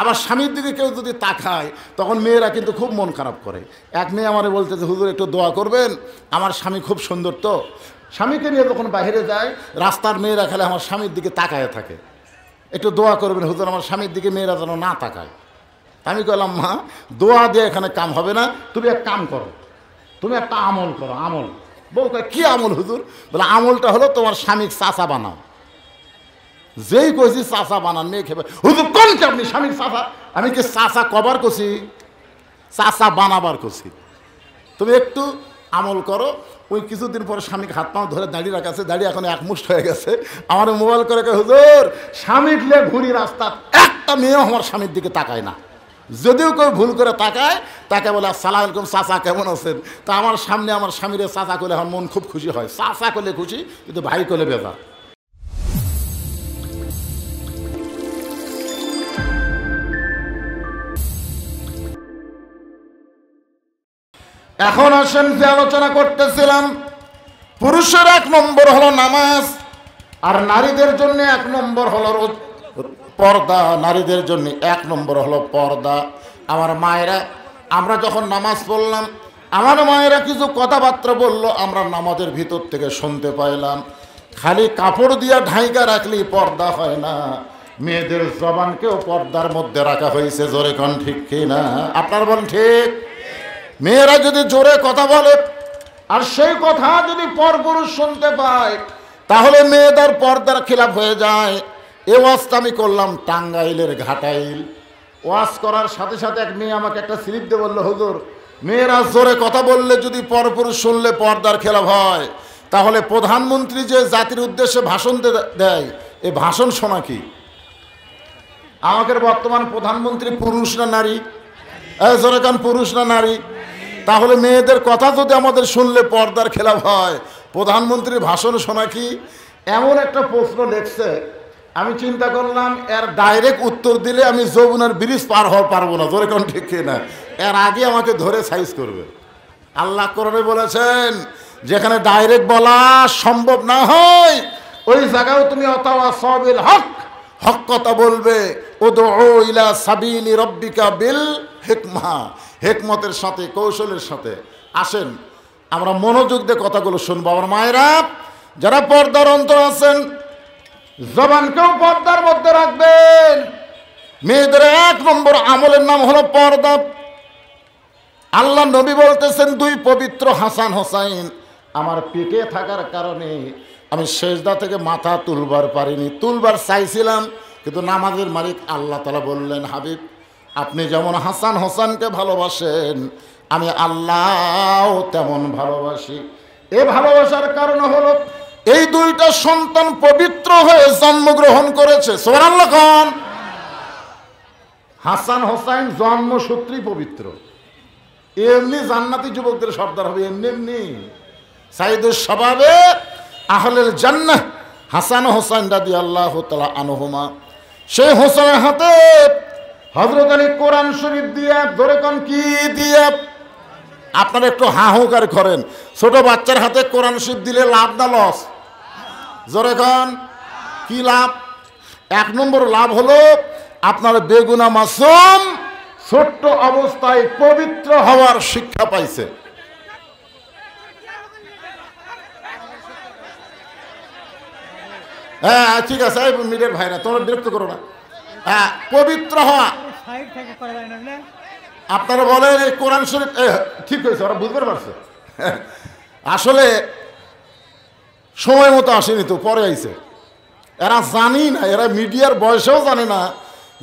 আবার স্বামীর দিকে কেউ যদি তাকায় তখন মেয়েরা কিন্তু খুব মন খারাপ করে। এক মেয়ে আমারে বলতেছে, হুজুর একটু দোয়া করবেন, আমার স্বামী খুব সুন্দর, তো স্বামীকে নিয়ে যখন বাইরে যায় রাস্তার মেয়েরা খেলে আমার স্বামীর দিকে তাকায় থাকে, একটু দোয়া করবেন হুজুর আমার স্বামীর দিকে মেয়েরা যেন না তাকায়। আমি বললাম, মা দোয়া দিয়ে এখানে কাম হবে না, তুমি এক কাম করো, তুমি একটা আমল করো। আমল? বউ কয়, কি আমল হুজুর? বলে আমলটা হলো তোমার স্বামীকে চাচা বানাও। যেই কইছি চাচা বানান, মেয়ে খেবে, হুজুর কোন কি আপনি স্বামীর চাচা? আমি কি চাচা কবার কছি, চাচা বানাবার কছি। তুমি একটু আমল করো। ওই কিছুদিন পরে স্বামীকে হাত পাও ধরে দাঁড়িয়ে রাখাছে, দাঁড়িয়ে এখন একমুষ্ট হয়ে গেছে। আমার মোবাইল করে, হুজুর স্বামীর লে ঘুরি রাস্তা, একটা মেয়েও আমার স্বামীর দিকে তাকায় না। যদিও কেউ ভুল করে তাকায়, তাকে বলে আসসালামু আলাইকুম চাচা কেমন আছেন। তা আমার সামনে আমার স্বামীরে চাচা করলে আমার মন খুব খুশি হয়। চাচা করলে খুশি, কিন্তু ভাই করলে বেজার। এখন আসেন যে আলোচনা করতেছিলাম, পুরুষের 1 নম্বর হলো নামাজ, আর নারীদের জন্য 1 নম্বর হলো পর্দা। নারীদের জন্য 1 নম্বর হলো পর্দা। আমার মায়েরা, আমরা যখন নামাজ পড়লাম, আমার মায়েরা কিছু কথাবার্তা বললো, আমরা নামাজের ভিতর থেকে শুনতে পাইলাম। খালি কাপড় দিয়া ঢাইকা রাখলেই পর্দা হয় না, মেয়েদের জবানকেও পর্দার মধ্যে রাখা হয়েছে। জোরে কোন ঠিক কিনা? আপনার বলেন ঠিক? মেয়েরা যদি জোরে কথা বলে আর সেই কথা যদি পরপুরুষ শুনতে পায়, তাহলে মেয়েদের পর্দার খিলাফ হয়ে যায়। এ ওয়াজটা আমি করলাম টাঙ্গাইলের ঘাটাইল। ওয়াজ করার সাথে সাথে এক মেয়ে আমাকে একটা স্লিপ দিয়ে বললো, হুজুর মেয়েরা জোরে কথা বললে যদি পরপুরুষ শুনলে পর্দার খিলাফ হয়, তাহলে প্রধানমন্ত্রী যে জাতির উদ্দেশ্যে ভাষণ দেয়, এ ভাষণ শোনা কি? আমাদের বর্তমান প্রধানমন্ত্রী পুরুষ না নারী? জোরে কান, পুরুষ না নারী? তাহলে মেয়েদের কথা যদি আমাদের শুনলে পর্দার খেলাফ হয়, প্রধানমন্ত্রীর ভাষণ শোনা কি? এমন একটা প্রশ্ন লেখছে, আমি চিন্তা করলাম এর ডাইরেক্ট উত্তর দিলে আমি যমুনার ব্রিজ পার হওয়া পারবো না। ধরে কোন ঠিক না? এর আগে আমাকে ধরে সাইজ করবে। আল্লাহ কোরআনে বলেছেন, যেখানে ডাইরেক্ট বলা সম্ভব না হয়, ওই জায়গায় তুমি অতাওয়াসাবিল হক, হক কথা বলবে। উদউ ইলা সাবিলি রাব্বিকা বিল হিকমা, হিকমতের সাথে, কৌশলের সাথে। আসেন আমরা মনোযোগ দিয়ে কথাগুলো শুনবো। আমার মায়েরা, যারা পর্দার অন্তর আছেন, জবানকেও পর্দার মধ্যে রাখবেন। মেয়েদের 1 নম্বর আমলের নাম হলো পর্দা। আল্লাহ নবী বলতেছেন, 2 পবিত্র হাসান হোসাইন আমার পেটে থাকার কারণে আমি সেজদা থেকে মাথা তুলবার পারিনি। তুলবার চাইছিলাম, কিন্তু নামাজের মালিক আল্লাহ তাআলা বললেন, হাবিব আপনি যেমন হাসান হোসেনকে ভালোবাসেন, আমি আল্লাহ তেমন ভালোবাসি। এ ভালোবাসার কারণ হলো এই 2টা সন্তান পবিত্র হয়ে জন্মগ্রহণ করেছে। সুবহানাল্লাহ খান। হাসান হোসেন জন্মসূত্রেই পবিত্র। এমনি জান্নাতি যুবকদের সর্দার হবে, এমনি এমনি সাইদুস শাবাবে আহলুল জান্নাহ হাসান হোসেন রাদিয়াল্লাহু তাআলা আনহুমা। সেই হোসেনের হাতে হযরত আলী কোরআন শরীফ দিয়ে, ধরে কোন কি দিয়ে? আপনারা একটু হাহুকার করেন। ছোট বাচ্চার হাতে কোরআন শরীফ দিলে লাভ না লস? জোরে কোন কি লাভ? 1 নম্বর লাভ হলো আপনার বেগুনা মাসুম ছোট্ট অবস্থায় পবিত্র হওয়ার শিক্ষা পাইছে। হ্যাঁ ঠিক আছে, মিডিয়ার ভাইরা তোমরা বিরক্ত করো না। হ্যাঁ, পবিত্র হওয়া। আপনারা বলেন এই কোরআন শরীফ ঠিক হয়েছে, ওরা বুঝতে পারছে। আসলে সময় মতো আসেনি তো, পরে আইছে। এরা জানি না, এরা মিডিয়ার বয়সেও জানে না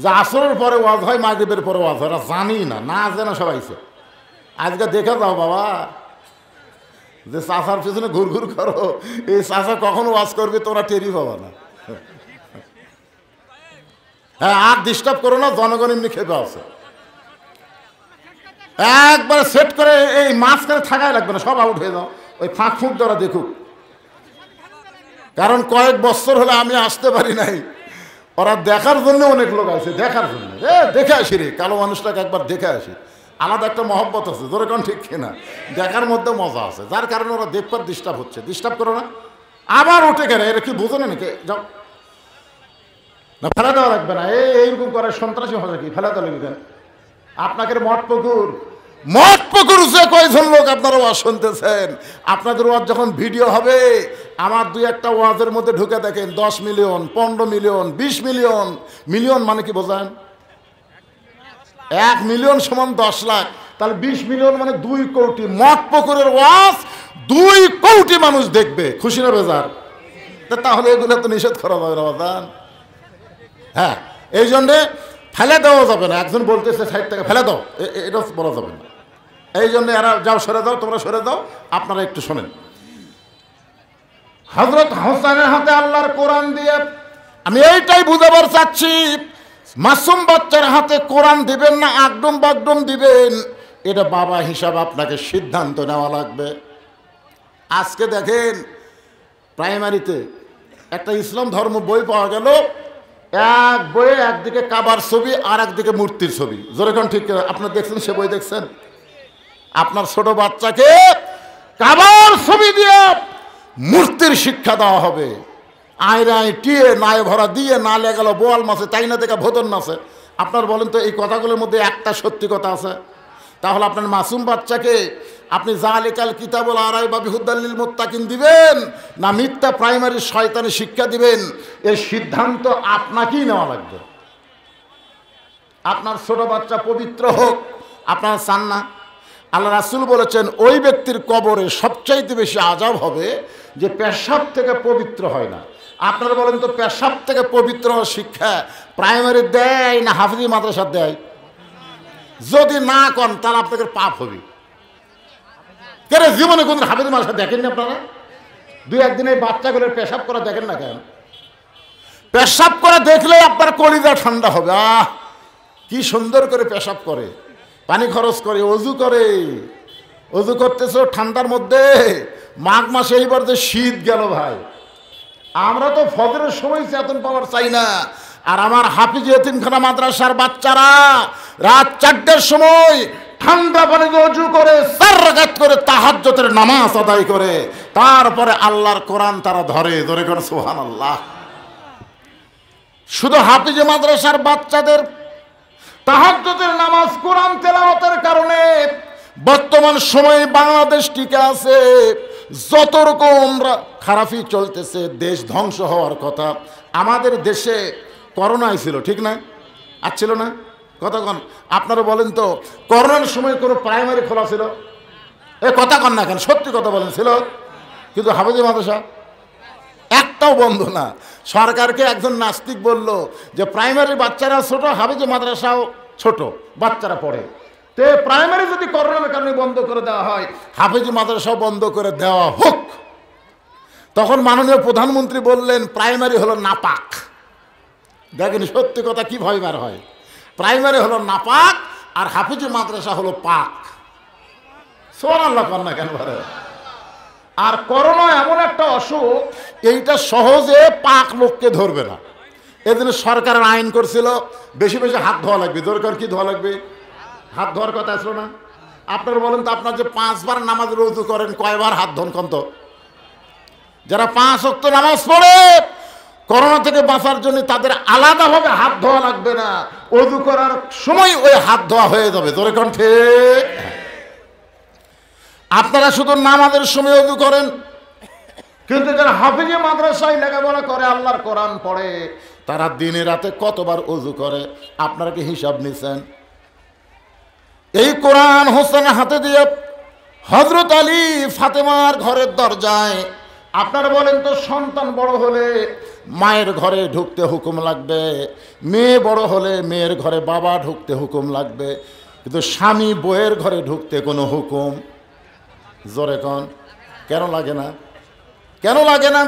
যে আসরের পরে ওয়াজ হয়, মাগরিবের পরে ওয়াজ হয়। এরা জানি না, না জানা সব আইছে। আজকে দেখে যাও বাবা, যে চাষার পিছনে ঘুরঘুর করো, এই চাষা কখন ওয়াজ করবে তোমরা টেরি পাবা না। হ্যাঁ, আর ডিস্টার্ব করো না, জনগণ এমনি খেপে আছে। একবারে সেট করে এই মাঝখানে থাকাই লাগবে না, সব আউট হয়ে যাও। ওই ফাঁক ফুঁক দ্বারা দেখুক, কারণ কয়েক বছর হলে আমি আসতে পারি নাই। ওরা দেখার জন্য অনেক লোক আছে, দেখার জন্য। দেখে আসি রে, কালো মানুষটাকে একবার দেখে আসি। আলাদা একটা মহব্বত আছে, ধরে কোন ঠিক কিনা? দেখার মধ্যে মজা আছে, যার কারণে ওরা দেখবার ডিস্টার্ব হচ্ছে। ডিস্টার্ব করো না। আবার উঠে গেলে এরা কি বোঝো না নাকি? যাও। না ফেলা দেওয়া লাগবে না, এইরকম করে সন্ত্রাসী হবে কি ফেলা দেওয়া লাগবে? আপনাকে মঠ পুকুর যে কয়জন লোক আপনারা ওয়াজ শুনতেছেন, আপনাদের ওয়াজ যখন ভিডিও হবে, আমার দুই একটা ওয়াজের মধ্যে ঢুকে দেখেন 10 মিলিয়ন, 15 মিলিয়ন, 20 মিলিয়ন। মিলিয়ন মানে কি বোঝেন? 1 মিলিয়ন সমান 10 লাখ, তাহলে 20 মিলিয়ন মানে 2 কোটি। মঠ পুকুরের ওয়াজ 2 কোটি মানুষ দেখবে, খুশি না বেজার? তাহলে এগুলো তো নিষেধ করা যাবে না বাজান। হ্যাঁ, এই জন্যে ফেলে দেওয়া যাবে না। একজন বলতেছে সাইড থেকে ফেলে দাও, এটা বলা যাবে না। এই জন্য এরা যাও, সরে দাও, তোমরা সরে দাও। আপনারা একটু শোনেন, হযরত হোসেনের হাতে আল্লাহর কোরআন দিয়ে আমি এইটাই বুঝাবার চাচ্ছি, মাসুম বাচ্চার হাতে কোরআন দিবেন না আগডুম বাগডুম দিবেন, এটা বাবা হিসাব আপনাকে সিদ্ধান্ত নেওয়া লাগবে। আজকে দেখেন প্রাইমারিতে একটা ইসলাম ধর্ম বই পাওয়া গেল, এক বইয়ে একদিকে কাবার ছবি আর একদিকে মূর্তির ছবি। যেরকম ঠিক আপনার দেখছেন, সে বই দেখছেন? আপনার ছোট বাচ্চাকে কাবার ছবি দিয়ে মূর্তির শিক্ষা দেওয়া হবে, আয়রায় টিয়ে নায় ভরা দিয়ে না লেগেল বোয়াল মাছে তাই না দেখা ভোতন নাচে। আপনার বলেন তো এই কথাগুলোর মধ্যে একটা সত্যি কথা আছে? তাহলে আপনার মাসুম বাচ্চাকে আপনি জালিকাল কিতাবুল আরাই বা বিহুদাল্লিল মুত্তাকিন দিবেন না মিথ্যা প্রাইমারি শয়তানি শিক্ষা দিবেন, এর সিদ্ধান্ত আপনাকেই নেওয়া লাগবে। আপনার ছোট বাচ্চা পবিত্র হোক, আপনারা চান না? আল্লাহ রাসূল বলেছেন ওই ব্যক্তির কবরে সবচাইতে বেশি আযাব হবে যে পেশাব থেকে পবিত্র হয় না। আপনারা বলেন তো পেশাব থেকে পবিত্র হওয়ার শিক্ষা প্রাইমারি দেয় না হাফিজি মাদ্রাসা দেয়? যদি না করেন তাহলে আপনাদের পাপ হবে। কেন জীবনে কোন হাফিজি মাদ্রাসা দেখেননি আপনারা? 2-1 দিন এই বাচ্চাগুলোর পেশাব করা দেখেন না কেন? পেশাব করে দেখলে আপনার কলিজা ঠান্ডা হবে। কি সুন্দর করে পেশাব করে, পানি খরচ করে, অজু করে। অজু করতেছো ঠান্ডার মধ্যে, মাঘ মাসে এইবার যে শীত গেল ভাই, আমরা তো ফজরের সময় চেতন পাওয়ার চাই না। আর আমার হাফিজ এতিমখানা মাদ্রাসার বাচ্চারা রাত 4টার সময় ঠান্ডা পানিতে অজু করে 4 রাকাত করে তাহাজ্জুদের নামাজ আদায় করে তারপরে আল্লাহর কোরআন তারা ধরে ধরে করে সুবহানাল্লাহ। শুধু হাফিজ মাদ্রাসার বাচ্চাদের তাহাজ্জুদের নামাজ কোরআন তেলাওয়াতের কারণে বর্তমান সময়ে বাংলাদেশ টিকে আছে। যত রকম খারাপই চলতেছে, দেশ ধ্বংস হওয়ার কথা। আমাদের দেশে করোনা ছিল, ঠিক না? আসছিল না? কথা কন, আপনারা বলেন তো করোনার সময় কোনো প্রাইমারি খোলা ছিল? এ কথা কন না কেন, সত্যি কথা বলেন ছিল? কিন্তু হাফিজি মাদ্রাসা একটাও বন্ধ না। সরকারকে একজন নাস্তিক বলল যে প্রাইমারি বাচ্চারা ছোট, হাফিজি মাদ্রাসাও ছোট, বাচ্চারা পড়ে, তো প্রাইমারি যদি করোনার কারণে বন্ধ করে দেওয়া হয়, হাফিজি মাদ্রাসাও বন্ধ করে দেওয়া হোক। তখন মাননীয় প্রধানমন্ত্রী বললেন প্রাইমারি হলো নাপাক। দেখেন সত্যি কথা কি ভয় বার হয়, প্রাইমারি হলো নাপাক আর হাফিজি মাদ্রাসা হলো পাক। সুবহানাল্লাহ কর না কেন ভারে? আর করোনা এমন একটা অসুখ, এইটা সহজে পাক লোককে ধরবে না। এজন্য সরকারের আইন করছিল বেশি বেশি হাত ধোয়া লাগবে। দরকার কি ধোয়া লাগবে? হাত ধোয়ার কথা আসলো না? আপনারা বলেন তো আপনার যে 5 বার নামাজ রুজু করেন কয়বার হাত ধোন কন্ত? যারা 5 ওয়াক্ত নামাজ পড়ে করোনা থেকে বাঁচার জন্য তাদের আলাদাভাবে হাত ধোয়া লাগবে না, ওযু করার সময় ওই হাত ধোয়া হয়ে যাবে। জোরে কোন ঠিক? আপনারা শুধু নামাজের সময় ওযু করেন, কিন্তু যারা হাফিজি মাদ্রাসায় লেখাপড়া করে আল্লাহর কোরআন পড়ে তারা দিনে রাতে কতবার ওযু করে আপনারা কি হিসাব নিছেন? এই কোরআন হোসেনের হাতে দিয়ে হযরত আলী ফাতেমার ঘরের দরজায়, আপনারা বলেন তো সন্তান বড় হলে মায়ের ঘরে ঢুকতে হুকুম লাগবে, মেয়ে বড় হলে মেয়ের ঘরে বাবা ঢুকতে হুকুম লাগবে, কিন্তু স্বামী বউয়ের ঘরে ঢুকতে কোনো হুকুম? জোরে কোন কেন লাগে না? কেন লাগে না?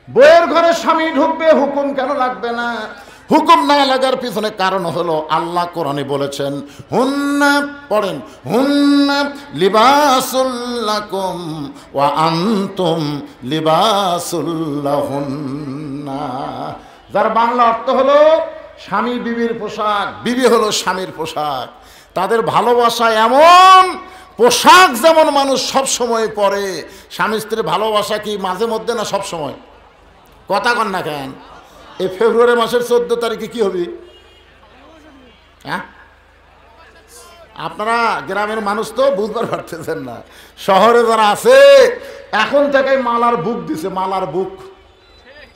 বউয়ের ঘরে স্বামী ঢুকবে, হুকুম কেন লাগবে না? হুকুম না লাগার পিছনে কারণ হলো আল্লাহ কোরআনে বলেছেন হুন্না, পড়েন, হুন্না লিবাসুল লাকুম ওয়া আনতুম লিবাসুল লাহুন্না। যার বাংলা অর্থ হলো স্বামী বিবির পোশাক, বিবি হলো স্বামীর পোশাক। তাদের ভালোবাসা এমন, পোশাক যেমন মানুষ সব সময় পরে, স্বামী স্ত্রীর ভালোবাসা কি মাঝে মধ্যে না সব সময়? কথা কন না কেন? এই ফেব্রুয়ারি মাসের 14 তারিখে কি হবে? হ্যাঁ, আপনারা গ্রামের মানুষ তো বুঝবার পারতেছেন না। শহরে যারা আছে এখন থেকে মালার বুক দিছে, মালার বুক।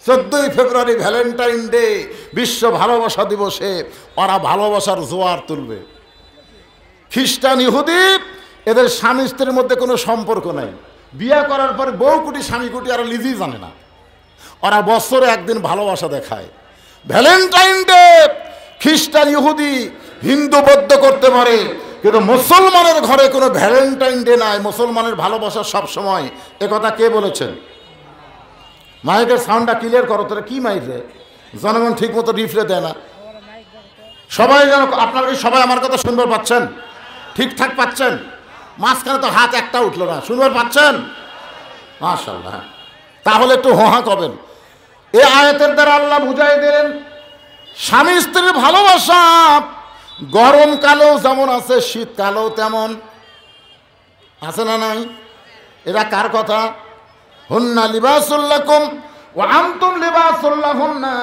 14ই ফেব্রুয়ারি ভ্যালেন্টাইন ডে, বিশ্ব ভালোবাসা দিবসে ওরা ভালোবাসার জোয়ার তুলবে। খ্রিস্টান, ইহুদি এদের স্বামী স্ত্রীর মধ্যে কোনো সম্পর্ক নাই। বিয়ে করার পরে বউ কুটি স্বামী কুটি আর লিজেই জানে না। ওরা বছরে একদিন ভালোবাসা দেখায়, ভ্যালেন্টাইন ডে। খ্রিস্টান, ইহুদি, হিন্দু, বৌদ্ধ করতে পারে, কিন্তু মুসলমানের ঘরে কোনো ভ্যালেন্টাইন ডে নাই। মুসলমানের ভালোবাসা সব সময়। এ কথা কে বলেছেন? মাইকের সাউন্ডটা ক্লিয়ার করো। তোরা কি মাইক রে? জনগণ ঠিক মতো রিফ্লে দেয় না। সবাই যেন, আপনারা কি সবাই আমার কথা শুনবার পাচ্ছেন? ঠিকঠাক পাচ্ছেন? মাঝখানে তো হাত একটা উঠলো না, শুনবার পাচ্ছেন? মাশাআল্লাহ। তাহলে একটু হোহা করবেন। এই আয়াতের দ্বারা আল্লাহ বুঝাই দিলেন স্বামী স্ত্রীর ভালোবাসা গরমকালেও যেমন আছে, শীতকালেও তেমন আছে না নাই? এরা কার কথা? হুন্না লিবাসুল লাকুম ওয়া আনতুম লিবাসুল লাহুন্না।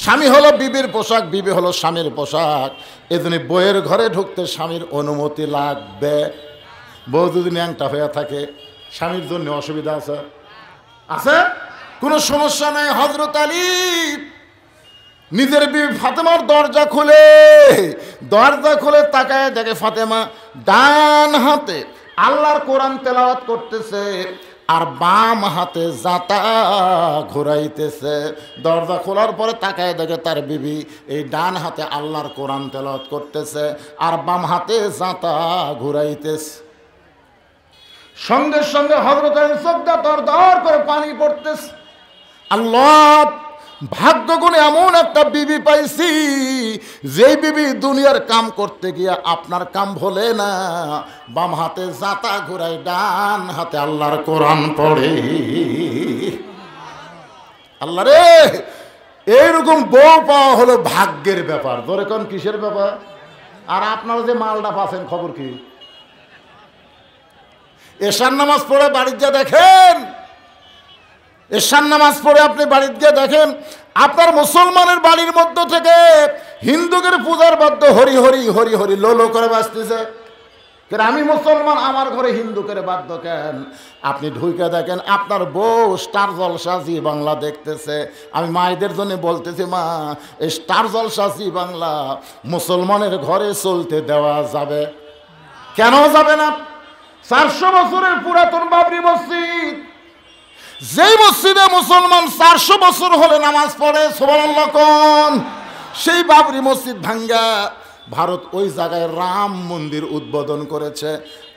স্বামী হলো বিবির পোশাক, বিবি হলো স্বামীর পোশাক। এজন্য বইয়ের ঘরে ঢুকতে স্বামীর অনুমতি লাগবে। বউ যদি ন্যাংটা হয়ে থাকে, স্বামীর জন্য অসুবিধা আছে? আছে? কোনো সমস্যা নাই। হযরত আলী নিজের বিবি ফাতেমার দরজা খুলে তাকায় দেখে ফাতেমা ডান হাতে আল্লাহর কোরআন তেলাওয়াত করতেছে আর বাম হাতে জাতা ঘুরাইতেছে। দরজা খোলার পরে তাকায় দেখে তার বিবি এই ডান হাতে আল্লাহর কোরআন তেলাওয়াত করতেছে আর বাম হাতে জাতা ঘুরাইতেছে। সঙ্গে সঙ্গে হযরত আলী চোখটা দর করে পানি পড়তেছে। আল্লাহ, ভাগ্য গুণে এমন একটা বিবি পাইছি, যেই বিবি দুনিয়ার কাম করতে গিয়া আপনার কাম ভোলে না, বাম হাতে জাতা ঘুরাই, ডান হাতে আল্লাহর কোরআন পড়ে। আল্লাহ রে, এইরকম বউ পাওয়া হলো ভাগ্যের ব্যাপার। ধরে কোন কিসের ব্যাপার? আর আপনারা যে মালটা পাচ্ছেন খবর কি? এশার নামাজ পড়ে বাড়িতে যা দেখেন, এশার নামাজ পড়ে আপনি বাড়িতে গিয়ে দেখেন আপনার মুসলমানের বাড়ির মধ্য থেকে হিন্দুদের পূজার বাদ্য হরি হরি হরি হরি লো লো করে বাজতেছে। আমি মুসলমান, আমার ঘরে হিন্দু করে বাদ্য কেন? আপনি ঢুকে দেখেন আপনার বউ স্টার জলসা জি বাংলা দেখতেছে। আমি মায়েদের জন্য বলতেছি, মা, এই স্টার জলসা জি বাংলা মুসলমানের ঘরে চলতে দেওয়া যাবে? কেন যাবে না? 400 বছরের পুরাতন বাবরি মসজিদ, যেই মসজিদে মুসলমান 400 বছর হলে নামাজ পড়ে, সুবহানাল্লাহ কোন, সেই বাবরি মসজিদ ভাঙ্গা ভারত ওই জায়গায় রাম মন্দির উদ্বোধন করেছে।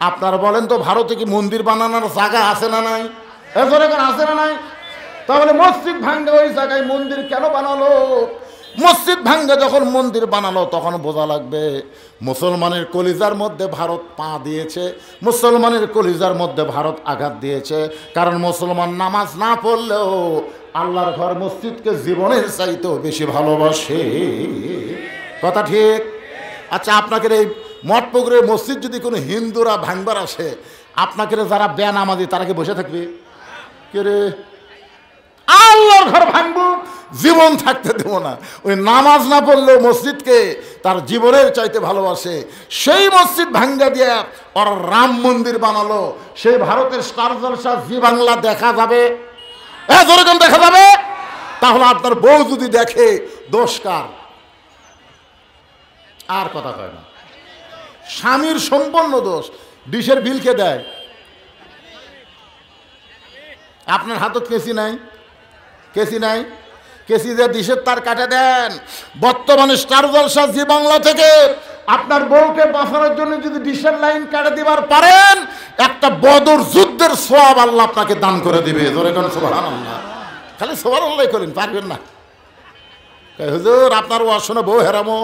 আপনারা বলেন তো, ভারতে কি মন্দির বানানোর জায়গা আছে না নাই? এছাড়া আছে না নাই? তাহলে মসজিদ ভাঙ্গা ওই জায়গায় মন্দির কেন বানালো? মসজিদ ভাঙ্গা যখন মন্দির বানালো তখন বোঝা লাগবে মুসলমানের কলিজার মধ্যে ভারত পা দিয়েছে, মুসলমানের কলিজার মধ্যে ভারত আঘাত দিয়েছে। কারণ মুসলমান নামাজ না পড়লেও আল্লাহর ঘর মসজিদকে জীবনের চাইতেও বেশি ভালোবাসে। কথা ঠিক? আচ্ছা, আপনাকে এই মঠপুকুরের মসজিদ যদি কোনো হিন্দুরা ভাঙবার আসে, আপনাকে যারা বেনামাজি তারা কি বসে থাকবে? কে রে, আল্লাহর ঘর ভাঙবো, জীবন থাকতে দেব না। ওই নামাজ না পড়লেও মসজিদকে তার জীবনের চাইতে ভালোবাসে। সেই মসজিদ ভাঙ্গা দিয়ে ওরা রাম মন্দির বানালো। সেই ভারতের স্টার জলসা জি বাংলা দেখা যাবে? যেরকম দেখা যাবে। তাহলে আপনার বউ যদি দেখে, দোষ কার? আর কথা কয় না, স্বামীর সম্পূর্ণ দোষ। ডিশের বিল কে দেয়? আপনার হাতত কেসি নাই? কেসি নাই? কেসি দিয়ে ডিশের তার কাটে দেন। বর্তমানে স্টার জলসা জি বাংলা থেকে আপনার বউকে বাঁচানোর জন্য যদি ডিশের লাইন কাটে দিবার পারেন, একটা বদর যুদ্ধের সওয়াব আল্লাহ আপনাকে দান করে দিবে। ধরে কোন সুবহানাল্লাহ, খালি সুবহানাল্লাহ করেন, পারবেন না? হুজুর, আপনার ওয়াজ শুনে বউ হেরামো।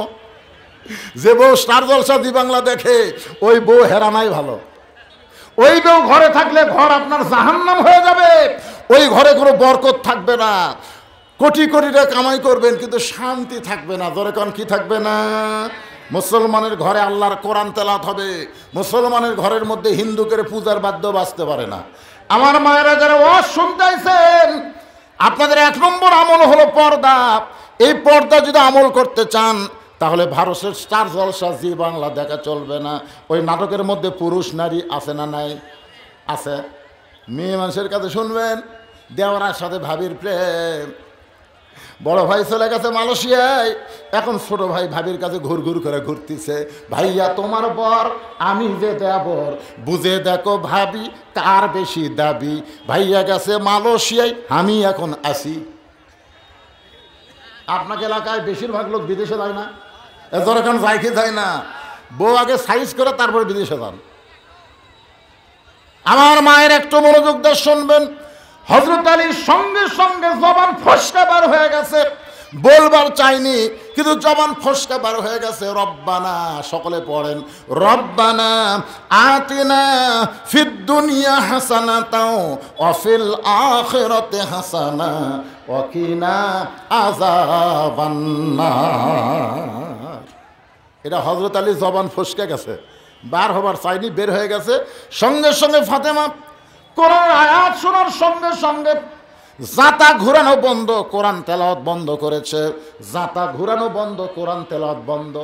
যে বউ স্টার জলসা জি বাংলা দেখে, ওই বউ হেরানাই ভালো। ওই বউ ঘরে থাকলে ঘর আপনার জাহান্নাম হয়ে যাবে। ওই ঘরে কোনো বরকত থাকবে না। কোটি কোটি টাকা কামাই করবেন কিন্তু শান্তি থাকবে না। ধরে কোন কি থাকবে না? মুসলমানের ঘরে আল্লাহর কোরআন তেলাওয়াত হবে। মুসলমানের ঘরের মধ্যে হিন্দুকের পূজার বাদ্য বাজতে পারে না। আমার মায়েরা যারা ওয়াজ শুনতে আইছেন, আপনাদের 1 নম্বর আমল হলো পর্দা। এই পর্দা যদি আমল করতে চান তাহলে ভারতের স্টার জলসা জি বাংলা দেখা চলবে না। ওই নাটকের মধ্যে পুরুষ নারী আছে না নাই? আছে। মেয়ে মানুষের কাছে শুনবেন দেওয়ার সাথে ভাবির প্রেম। বড় ভাই চলে গেছে মালয়েশিয়ায়, এখন ছোট ভাই ভাবির কাছে ঘুর ঘুর করে ঘুরতেছে, ভাইয়া তোমার বর আমি যে দেবর, বুঝে দেখো ভাবি কার বেশি দাবি। ভাইয়া গেছে মালয়েশিয়ায়, আমি এখন আসি। আপনাকে এলাকায় বেশিরভাগ লোক বিদেশে যায় না, এদের এখন যাইকে যায় না, বউ আগে সাইজ করে তারপরে বিদেশে যান। আমার মায়ের একটু মনোযোগ দিয়ে শুনবেন, হযরত আলীর সঙ্গে সঙ্গে জবান ফসকা বার হয়ে গেছে, বলবার চাইনি কিন্তু জবান ফসকা বার হয়ে গেছে। রব্বানা, সকলে পড়েন, রব্বানা আতিনা ফিদ দুনিয়া হাসানাতাও ওয়া ফিল আখিরাতি হাসানা ওয়া কিনা আযাবান নার। এটা হযরত আলীর জবান ফসকে গেছে, বার হবার চাইনি, বের হয়ে গেছে। সঙ্গে সঙ্গে ফাতেমা কোরআন আয়াত শোনার সঙ্গে সঙ্গে জাতা ঘুরানো বন্ধ, কোরআন তেলাওয়াত বন্ধ করেছে। জাতা ঘুরানো বন্ধ, কোরআন তেলাওয়াত বন্ধ।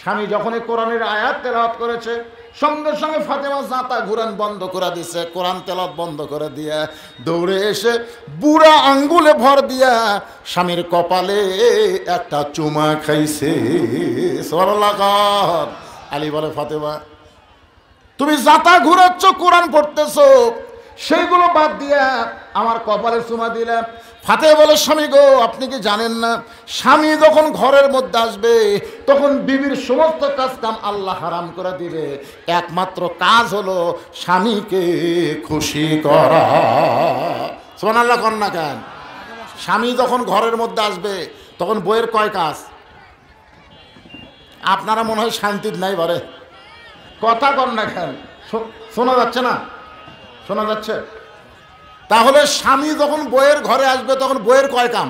স্বামী যখনই কোরআনের আয়াত তেলাওয়াত করেছে সঙ্গে সঙ্গে ফাতেমা জাতা ঘুরান বন্ধ করে দিছে, কোরআন তেলাওয়াত বন্ধ করে দিয়া দৌড়ে এসে বুড়া আঙ্গুলে ভর দিয়া স্বামীর কপালে একটা চুমা খাইছে। সুবহানাল্লাহ। আলী বলে, ফাতেমা তুমি জাতা ঘুরাচ্ছ, কোরআন পড়তেছো, সেইগুলো বাদ দিয়া আমার কপালে চুমা দিলে। ফাতেমা বলে, স্বামী গো আপনি কি জানেন না, স্বামী যখন ঘরের মধ্যে আসবে তখন বিবির সমস্ত কাজ কাম আল্লাহ হারাম করে দিবে, একমাত্র কাজ হলো স্বামীকে খুশি করা। সুবহানাল্লাহ কর না কেন? স্বামী যখন ঘরের মধ্যে আসবে তখন বইয়ের কয় কাজ? আপনারা মনে হয় শান্তির নাই বারে, কথা কর না কেন? শোনা যাচ্ছে না? শোনা যাচ্ছে? তাহলে স্বামী যখন বইয়ের ঘরে আসবে তখন বইয়ের কয় কাম?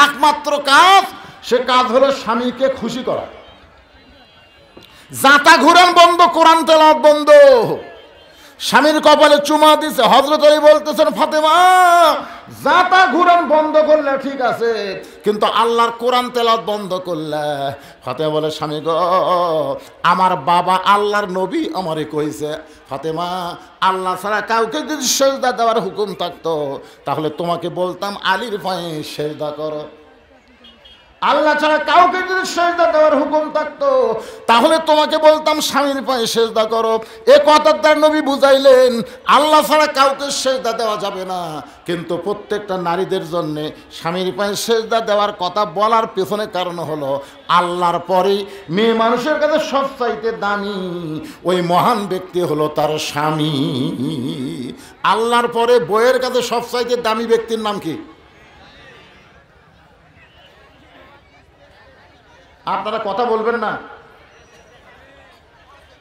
একমাত্র কাজ, সে কাজ হলো স্বামীকে খুশি করা। জাতা ঘুরান বন্ধ, কোরআন তেলাওয়াত বন্ধ। স্বামীর কপালে চুমা দিছে। হযরত আলী বলতেছেন, ফাতেমা জাতা ঘুরান বন্ধ করলে ঠিক আছে, কিন্তু আল্লাহর কোরআন তেলাওয়াত বন্ধ করলে। ফাতেমা বলে, স্বামী গো আমার বাবা আল্লাহর নবী আমারে কইছে, ফাতেমা আল্লাহ ছাড়া কাউকে যদি সেজদা দেওয়ার হুকুম থাকতো তাহলে তোমাকে বলতাম আলীর পায়ে সেজদা করো। আল্লাহ ছাড়া কাউকে যদি সেজদা দেওয়ার হুকুম থাকতো তাহলে তোমাকে বলতাম স্বামীর পায়ে সেজদা করো। এ কথা তার নবী বুঝাইলেন, আল্লাহ ছাড়া কাউকে সেজদা দেওয়া যাবে না, কিন্তু প্রত্যেকটা নারীদের জন্য স্বামীর পায়ে সেজদা দেওয়ার কথা বলার পেছনে কারণ হলো আল্লাহর পরেই মেয়ে মানুষের কাছে সবচাইতে দামি ওই মহান ব্যক্তি হলো তার স্বামী। আল্লাহর পরে বইয়ের কাছে সবচাইতে দামি ব্যক্তির নাম কি? আপনারা কথা বলবেন না?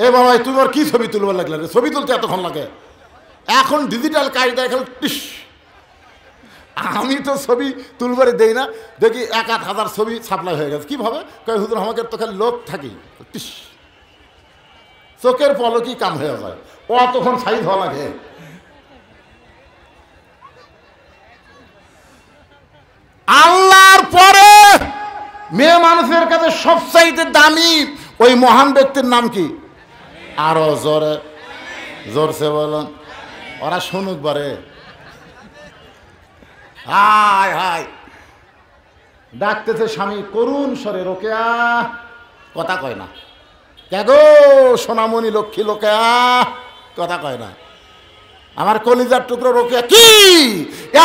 এ বাবা তুমি আর কি ছবি তুলবার লাগলে? ছবি তুলতে এতক্ষণ লাগে, এখন ডিজিটাল কায়দা। এখন আমি তো ছবি তুলবারে দেই না, দেখি 1,000 ছবি সাপ্লাই হয়ে গেছে। কিভাবে? কয় হুজুর আমাকে তো খালি লোক থাকি, চোখের পলকই কাম হয়ে যায়, অতক্ষণ সাইজ হওয়া লাগে। আল্লাহর পরে মেয়ে মানুষের কাছে সবচাইতে দামি ওই মহান ব্যক্তির নাম কি? আরো জোরে জোরসে বলুন, ওরা শুনুক বারে। হায় হায় ডাকতেছে স্বামী করুণ স্বরে, রোকেয়া, কথা কয় না। কে গো সোনামণি লক্ষ্মী লোকেয়া, কথা কয় না। আমার কলিজার টুকরো রোকেয়া, কি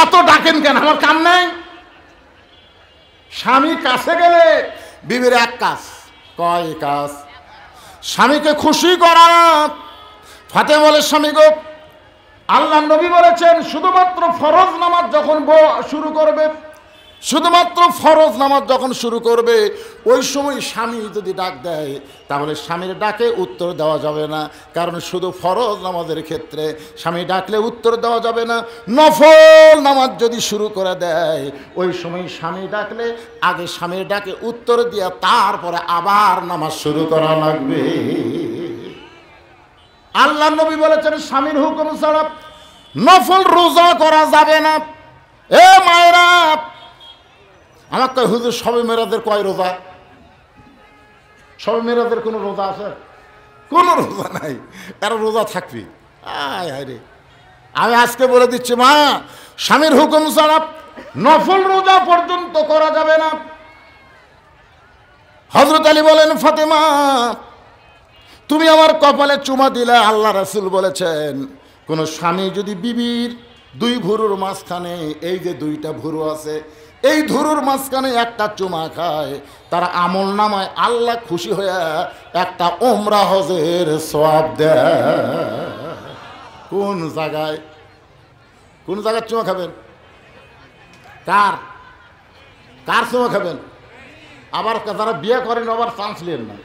এত ডাকেন কেন? আমার কাম নাই? স্বামী কাছে গেলে বিবির এক কাজ, কয় কাজ? স্বামীকে খুশি করা। ফাতেমা বলে, স্বামী গো আল্লাহ নবী বলেছেন শুধুমাত্র ফরজ নামাজ যখন শুরু করবে, শুধুমাত্র ফরজ নামাজ যখন শুরু করবে ওই সময় স্বামী যদি ডাক দেয় তাহলে স্বামীর ডাকে উত্তর দেওয়া যাবে না, কারণ শুধু ফরজ নামাজের ক্ষেত্রে স্বামী ডাকলে উত্তর দেওয়া যাবে না। নফল নামাজ যদি শুরু করে দেয় ওই সময় স্বামী ডাকলে আগে স্বামীর ডাকে উত্তর দিয়া তারপরে আবার নামাজ শুরু করা লাগবে। আল্লাহ নবী বলেছেন স্বামীর হুকুম ছাড়া নফল রোজা করা যাবে না। এ মায়েরা, আমার কয় হুজুর সবে মেরাজের কয় রোজা? সবে মেরাজের কোনো রোজা আছে? কোনো রোজা নাই, এরা রোজা থাকবি। আয় হায় রে, আমি আজকে বলে দিচ্ছি মা, স্বামীর হুকুম ছাড়া নফল রোজা পর্যন্ত করা যাবে না। হযরত আলী বলেন, ফাতেমা তুমি আমার কপালে চুমা দিলে, আল্লাহ রাসূল বলেছেন কোন স্বামী যদি বিবির দুই ভুরুর মাঝখানে, এই যে দুইটা ভুরু আছে, এই ধুরুর মাঝখানে একটা চুমা খায়, তার আমল নামায় আল্লাহ খুশি হয়ে একটা ওমরা হজের সওয়াব দেয়। কোন জায়গায়, কোন জায়গায় চুমা খাবেন? কার কার চুমা খাবেন? আবার যারা বিয়ে করেন আবার চান্স নেন না।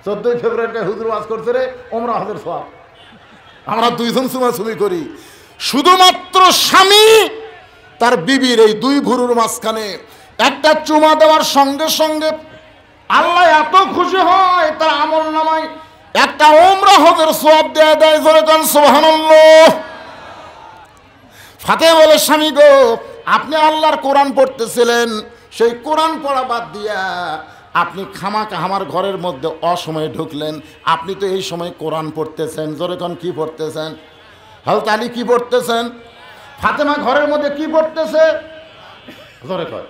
14 ফেব্রুয়ারিতে হুজুর ওয়াজ করছে রে ওমরা হজের সওয়াব। আমরা দুইজন চুমাচুমি করি। শুধুমাত্র স্বামী তার বিবির এই দুই ভুরুর মাঝখানে একটা চুমা দেওয়ার সঙ্গে সঙ্গে আল্লাহ এত খুশি হয়, তার আমল নামায় একটা ওমরা হজের সওয়াব দেয়া দেয়। জোরে কান সুবহানাল্লাহ। ফাতেমা বলে, স্বামী গো, আপনি আল্লাহর কোরআন পড়তেছিলেন, সেই কোরআন পড়া বাদ দিয়া আপনি খামাকা আমার ঘরের মধ্যে অসময়ে ঢুকলেন। আপনি তো এই সময় কোরআন পড়তেছেন। জোরে কান কি পড়তেছেন? হযরত আলী কি পড়তেছেন? ফাতেমা ঘরের মধ্যে কি পড়তেছে? জোরে কয়।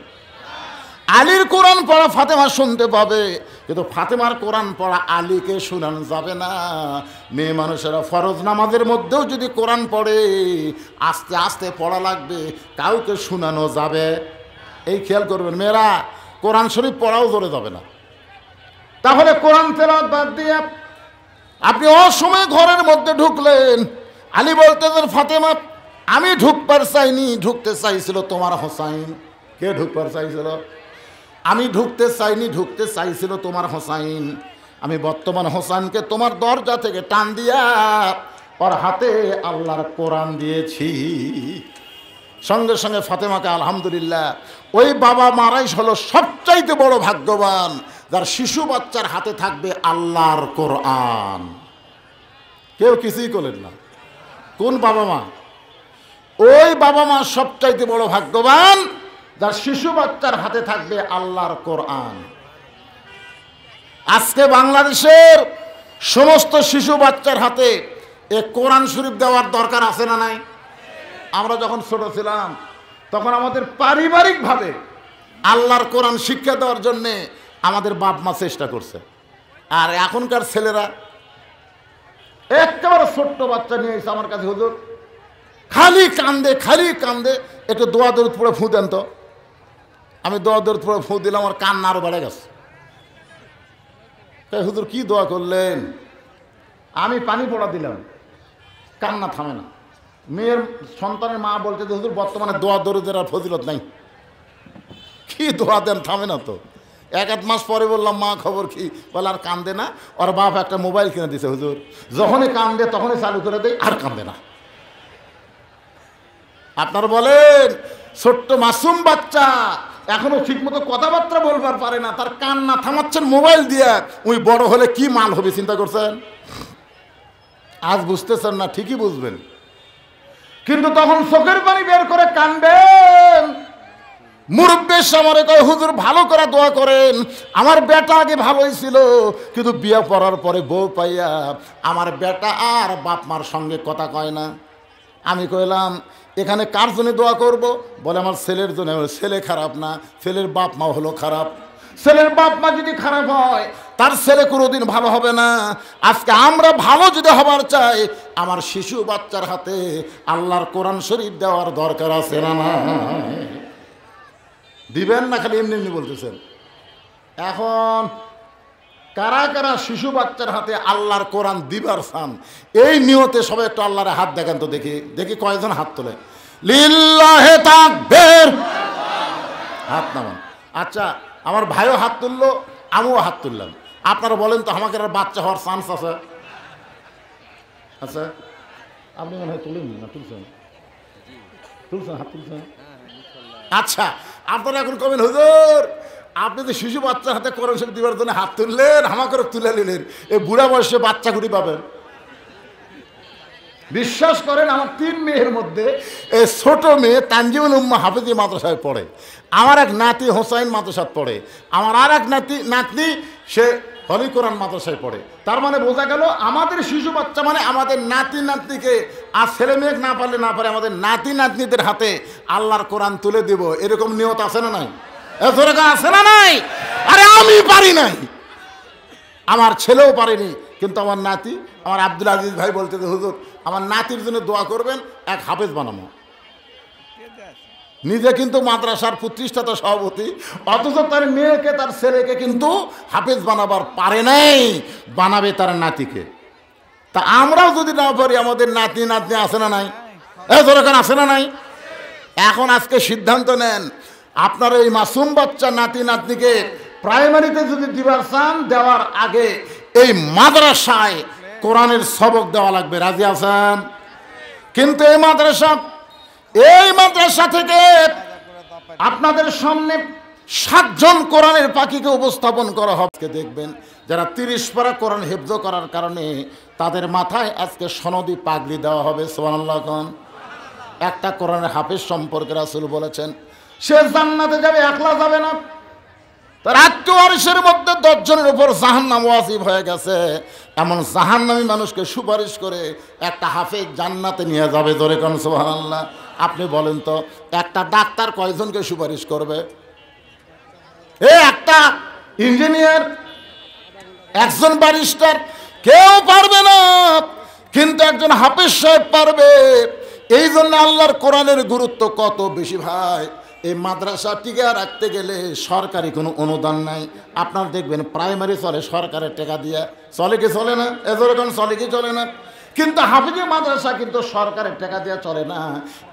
আলীর কোরআন পড়া ফাতেমা শুনতে পাবে, কিন্তু ফাতেমার কোরআন পড়া আলীকে শোনানো যাবে না। মেয়ে মানুষেরা ফরজ নামাজের মধ্যেও যদি কোরআন পড়ে আস্তে আস্তে পড়া লাগবে, কাউকে শোনানো যাবে। এই খেয়াল করবেন মেয়েরা, কোরআন শরীফ পড়াও জোরে যাবে না। তাহলে কোরআন তেলাওয়াত বাদ দিয়ে আপনি অসময়ে ঘরের মধ্যে ঢুকলেন। আলী বলতেছেন, ফাতেমা আমি ঢুকবার চাইনি, ঢুকতে চাইছিল তোমার হোসাইন। কে ঢুকবার চাইছিল? আমি ঢুকতে চাইনি, ঢুকতে চাইছিল তোমার হোসাইন। আমি বর্তমান হোসাইনকে তোমার দরজা থেকে টান দিয়া ওর হাতে আল্লাহর কোরআন দিয়েছি। সঙ্গে সঙ্গে ফাতেমাকে আলহামদুলিল্লাহ, ওই বাবা মারাই হলো সবচাইতে বড় ভাগ্যবান যার শিশু বাচ্চার হাতে থাকবে আল্লাহর কোরআন। কেউ কিছুই করলেন না। কোন বাবা মা? ওই বাবা মা সবচাইতে বড় ভাগ্যবান যার শিশু বাচ্চার হাতে থাকবে আল্লাহর কোরআন। আজকে বাংলাদেশের সমস্ত শিশু বাচ্চার হাতে এ কোরআন শরীফ দেওয়ার দরকার আছে না নাই? আমরা যখন ছোট ছিলাম তখন আমাদের পারিবারিকভাবে আল্লাহর কোরআন শিক্ষা দেওয়ার জন্যে আমাদের বাপ মা চেষ্টা করছে। আর এখনকার ছেলেরা একেবারে ছোট্ট বাচ্চা নিয়ে এসে আমার কাছে, হুজুর খালি কান্দে, খালি কান্দে, একটু দোয়া দরুদ পড়ে ফু দেন তো। আমি দোয়া দরুদ পড়ে ফু দিলাম, আমার কান্না আরো বেড়ে গেছে। হুজুর কি দোয়া করলেন? আমি পানি পড়া দিলাম, কান্না থামে না। মেয়ের সন্তানের মা বলছে যে হুজুর বর্তমানে দোয়া দরুদের আর ফজিলত নাই। কি দোয়া দেন, থামে না তো। এক মাস পরে বললাম, মা খবর কি? বলে আর কান্দে না, ওর বাপ একটা মোবাইল কিনে দিছে হুজুর, যখনই কান্দে তখনই চালু করে দেয়, আর কান্দে না। আপনারা বলেন ছোট্ট মাসুম বাচ্চা এখনো ঠিক মতো কথাবার্তা বলবার পারে না, তার কান্না থামাচ্ছেন মোবাইল দিয়ে। ওই বড় হলে কি মাল হবে চিন্তা করছেন? আজ বুঝতেছেন না, ঠিকই বুঝবেন, কিন্তু তখন চোখের পানি বের করে কানবেন। মুরব্বী সামনে কয়, হুজুর ভালো করে দোয়া করেন, আমার বেটা আগে ভালোই ছিল, কিন্তু বিয়ে পড়ার পরে বউ পাইয়া আমার বেটা আর বাপ মার সঙ্গে কথা কয় না। আমি কইলাম এখানে কার জন্য দোয়া করব? বলে আমার ছেলের জন্য। ছেলে খারাপ না, ছেলের বাপ মা হলো খারাপ। ছেলের বাপ মা যদি খারাপ হয় তার ছেলে কোনোদিন ভালো হবে না। আজকে আমরা ভালো যদি হবার চাই, আমার শিশু বাচ্চার হাতে আল্লাহর কোরআন শরীফ দেওয়ার দরকার আছে না? দিবেন না খালি এমনি এমনি বলতেছেন? এখন কারা কারা শিশু বাচ্চার হাতে আল্লাহর কোরআন দিবার চান, এই নিয়তে সবাই একটু আল্লাহর হাত দেখেন তো, দেখি দেখি কয়জন হাত তোলে। লিল্লাহে তাকবীর, হাত নামান। আচ্ছা, আমার ভাইও হাত তুললো, আমিও হাত তুললাম। আপনারা বলেন তো, আমাকে আর বাচ্চা হওয়ার চান্স আছে? আচ্ছা, আপনি মনে হয় তুলেন না? তুলছেন? তুলছেন? হাত তুলছেন? আচ্ছা, আপনারা এখন কবেন, হুজুর আপনি তো শিশু বাচ্চার হাতে কোরআন শরীফ দিবার জন্য হাত তুললেন, আমাকে তুলে নিলেন, এই বুড়া বয়সে বাচ্চা গুটি পাবেন? বিশ্বাস করেন আমার 3 মেয়ের মধ্যে এই ছোট মেয়ে তানজিমুল উম্মাহ হাফেজি মাদ্রাসায় পড়ে, আমার এক নাতি হোসাইন মাদ্রাসায় পড়ে, আমার আর এক নাতনি সে হলি কোরআন মাদ্রাসায় পড়ে। তার মানে বোঝা গেল আমাদের শিশু বাচ্চা মানে আমাদের নাতি নাতনিকে, আর ছেলে মেয়ে না পারলে না পারে আমাদের নাতি নাতনিদের হাতে আল্লাহর কোরআন তুলে দিব, এরকম নিয়ত আছে না নাই? এরকম আছে না নাই? আরে আমি পারি নাই, আমার ছেলেও পারেনি, কিন্তু আমার নাতি, আমার আব্দুল আজিজ ভাই বলতে হুজুর আমার নাতির জন্য দোয়া করবেন, এক হাফেজ বানাবো। নিজে কিন্তু মাদ্রাসার প্রতিষ্ঠাতা সভাপতি, অথচ তার মেয়েকে তার ছেলেকে কিন্তু হাফেজ বানাবার পারে নাই, বানাবে তার নাতিকে। তা আমরাও যদি না পারি আমাদের নাতি নাতনি আছে না নাই? যেরকম আছে না নাই? এখন আজকে সিদ্ধান্ত নেন, আপনার এই মাসুম বাচ্চা নাতি নাতনিকে প্রাইমারিতে যদি দিবার চান, দেওয়ার আগে এই মাদ্রাসায় কোরআনের সবক দেওয়া লাগবে। রাজি আছেন? কিন্তু এই মাদ্রাসা থেকে আপনাদের সামনে 7 জন কোরআনের পাখিকে উপস্থাপন করা হবে। দেখবেন যারা 30 পারা কোরআন হেফজ করার কারণে তাদের মাথায় আজকে সনদি পাগড়ি দেওয়া হবে। সুবহানাল্লাহ। একটা কোরআনের হাফেজ সম্পর্কে রাসূল বলেছেন সে জান্নাতে যাবে, একলা যাবে না, তার আত্মীয় মধ্যে 10 জনের উপর জাহান্নাম ওয়াজিব হয়ে গেছে। এমন জাহান্নামী মানুষকে সুপারিশ করে একটা হাফেজ জান্নাতে নিয়ে যাবে। জোরে কোন সুবহানাল্লাহ। আপনি বলেন তো একটা ডাক্তার কয়জনকে সুপারিশ করবে? একটা ইঞ্জিনিয়ার, একজন ব্যারিস্টার, কেউ পারবে না, কিন্তু একজন হাফেজ সাহেব পারবে। এই জন্য আল্লাহর কোরআনের গুরুত্ব কত বেশি ভাই। এই মাদ্রাসা টিকে রাখতে গেলে সরকারি কোনো অনুদান নাই। আপনার দেখবেন প্রাইমারি চলে সরকারের টাকা দিয়ে, চলে কি চলে না? এরকম চলে কি চলে না? কিন্তু হাফিজি মাদ্রাসা কিন্তু সরকারের টাকা দিয়ে চলে না,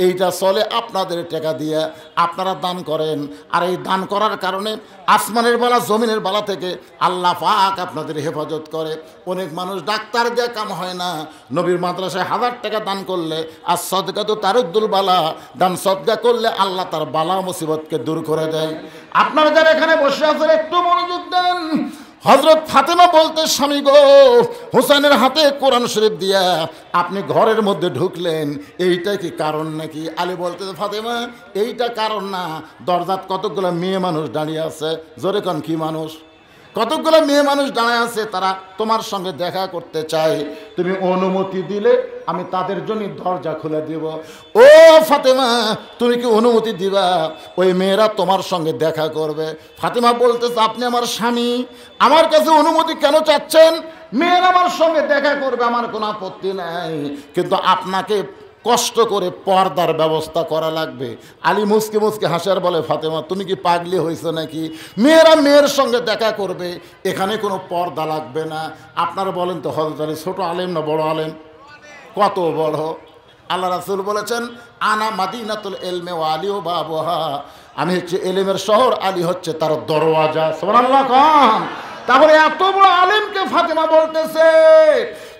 এইটা চলে আপনাদের টাকা দিয়ে। আপনারা দান করেন, আর এই দান করার কারণে আসমানের বালা জমিনের বালা থেকে আল্লাহ পাক আপনাদের হেফাজত করে। অনেক মানুষ ডাক্তার দিয়ে কাম হয় না, নবীর মাদ্রাসায় 1000 টাকা দান করলে, আর সদকা তো তারুদ্দুল বালা, দান সদকা করলে আল্লাহ তার বালা মুসিবতকে দূর করে দেয়। আপনারা যারা এখানে বসে আছেন একটু মনোযোগ দেন। হযরত ফাতেমা বলতে, স্বামী গো, হোসেনের হাতে কোরআন শরীফ দিয়া আপনি ঘরের মধ্যে ঢুকলেন, এইটা কি কারণ নাকি? আলী বলতে, ফাতেমা এইটা কারণ না, দরজাত কতগুলো মেয়ে মানুষ দাঁড়িয়ে আছে। জোরে কোন কি মানুষ? কতগুলো মেয়ে মানুষ দাঁড়ায় আছে, তারা তোমার সঙ্গে দেখা করতে চায়। তুমি অনুমতি দিলে আমি তাদের জন্য দরজা খুলে দিব। ও ফাতেমা, তুমি কি অনুমতি দিবা? ওই মেয়েরা তোমার সঙ্গে দেখা করবে। ফাতেমা বলতেছে, আপনি আমার স্বামী, আমার কাছে অনুমতি কেন চাচ্ছেন? মেয়েরা আমার সঙ্গে দেখা করবে, আমার কোনো আপত্তি নাই, কিন্তু আপনাকে কষ্ট করে পর্দার ব্যবস্থা করা লাগবে। আলী মুসকে মুসকে হাসার বলে, ফাতেমা তুমি কি পাগলি হয়েছো নাকি? মেয়েরা মেয়ের সঙ্গে দেখা করবে, এখানে কোনো পর্দা লাগবে না। আপনারা বলেন তো হযরত আলী ছোট আলেম না বড় আলেম? কত বড়! আল্লাহ রাসূল বলেছেন, আনা মাদিনাতুল ইলমি ওয়া আলী ওয়া বাবুহা, আমি হচ্ছে এলেমের শহর, আলী হচ্ছে তার দরওয়াজা। সুবহানাল্লাহ। কম তাহলে এত বড় আলেমকে ফাতেমা বলতেছে,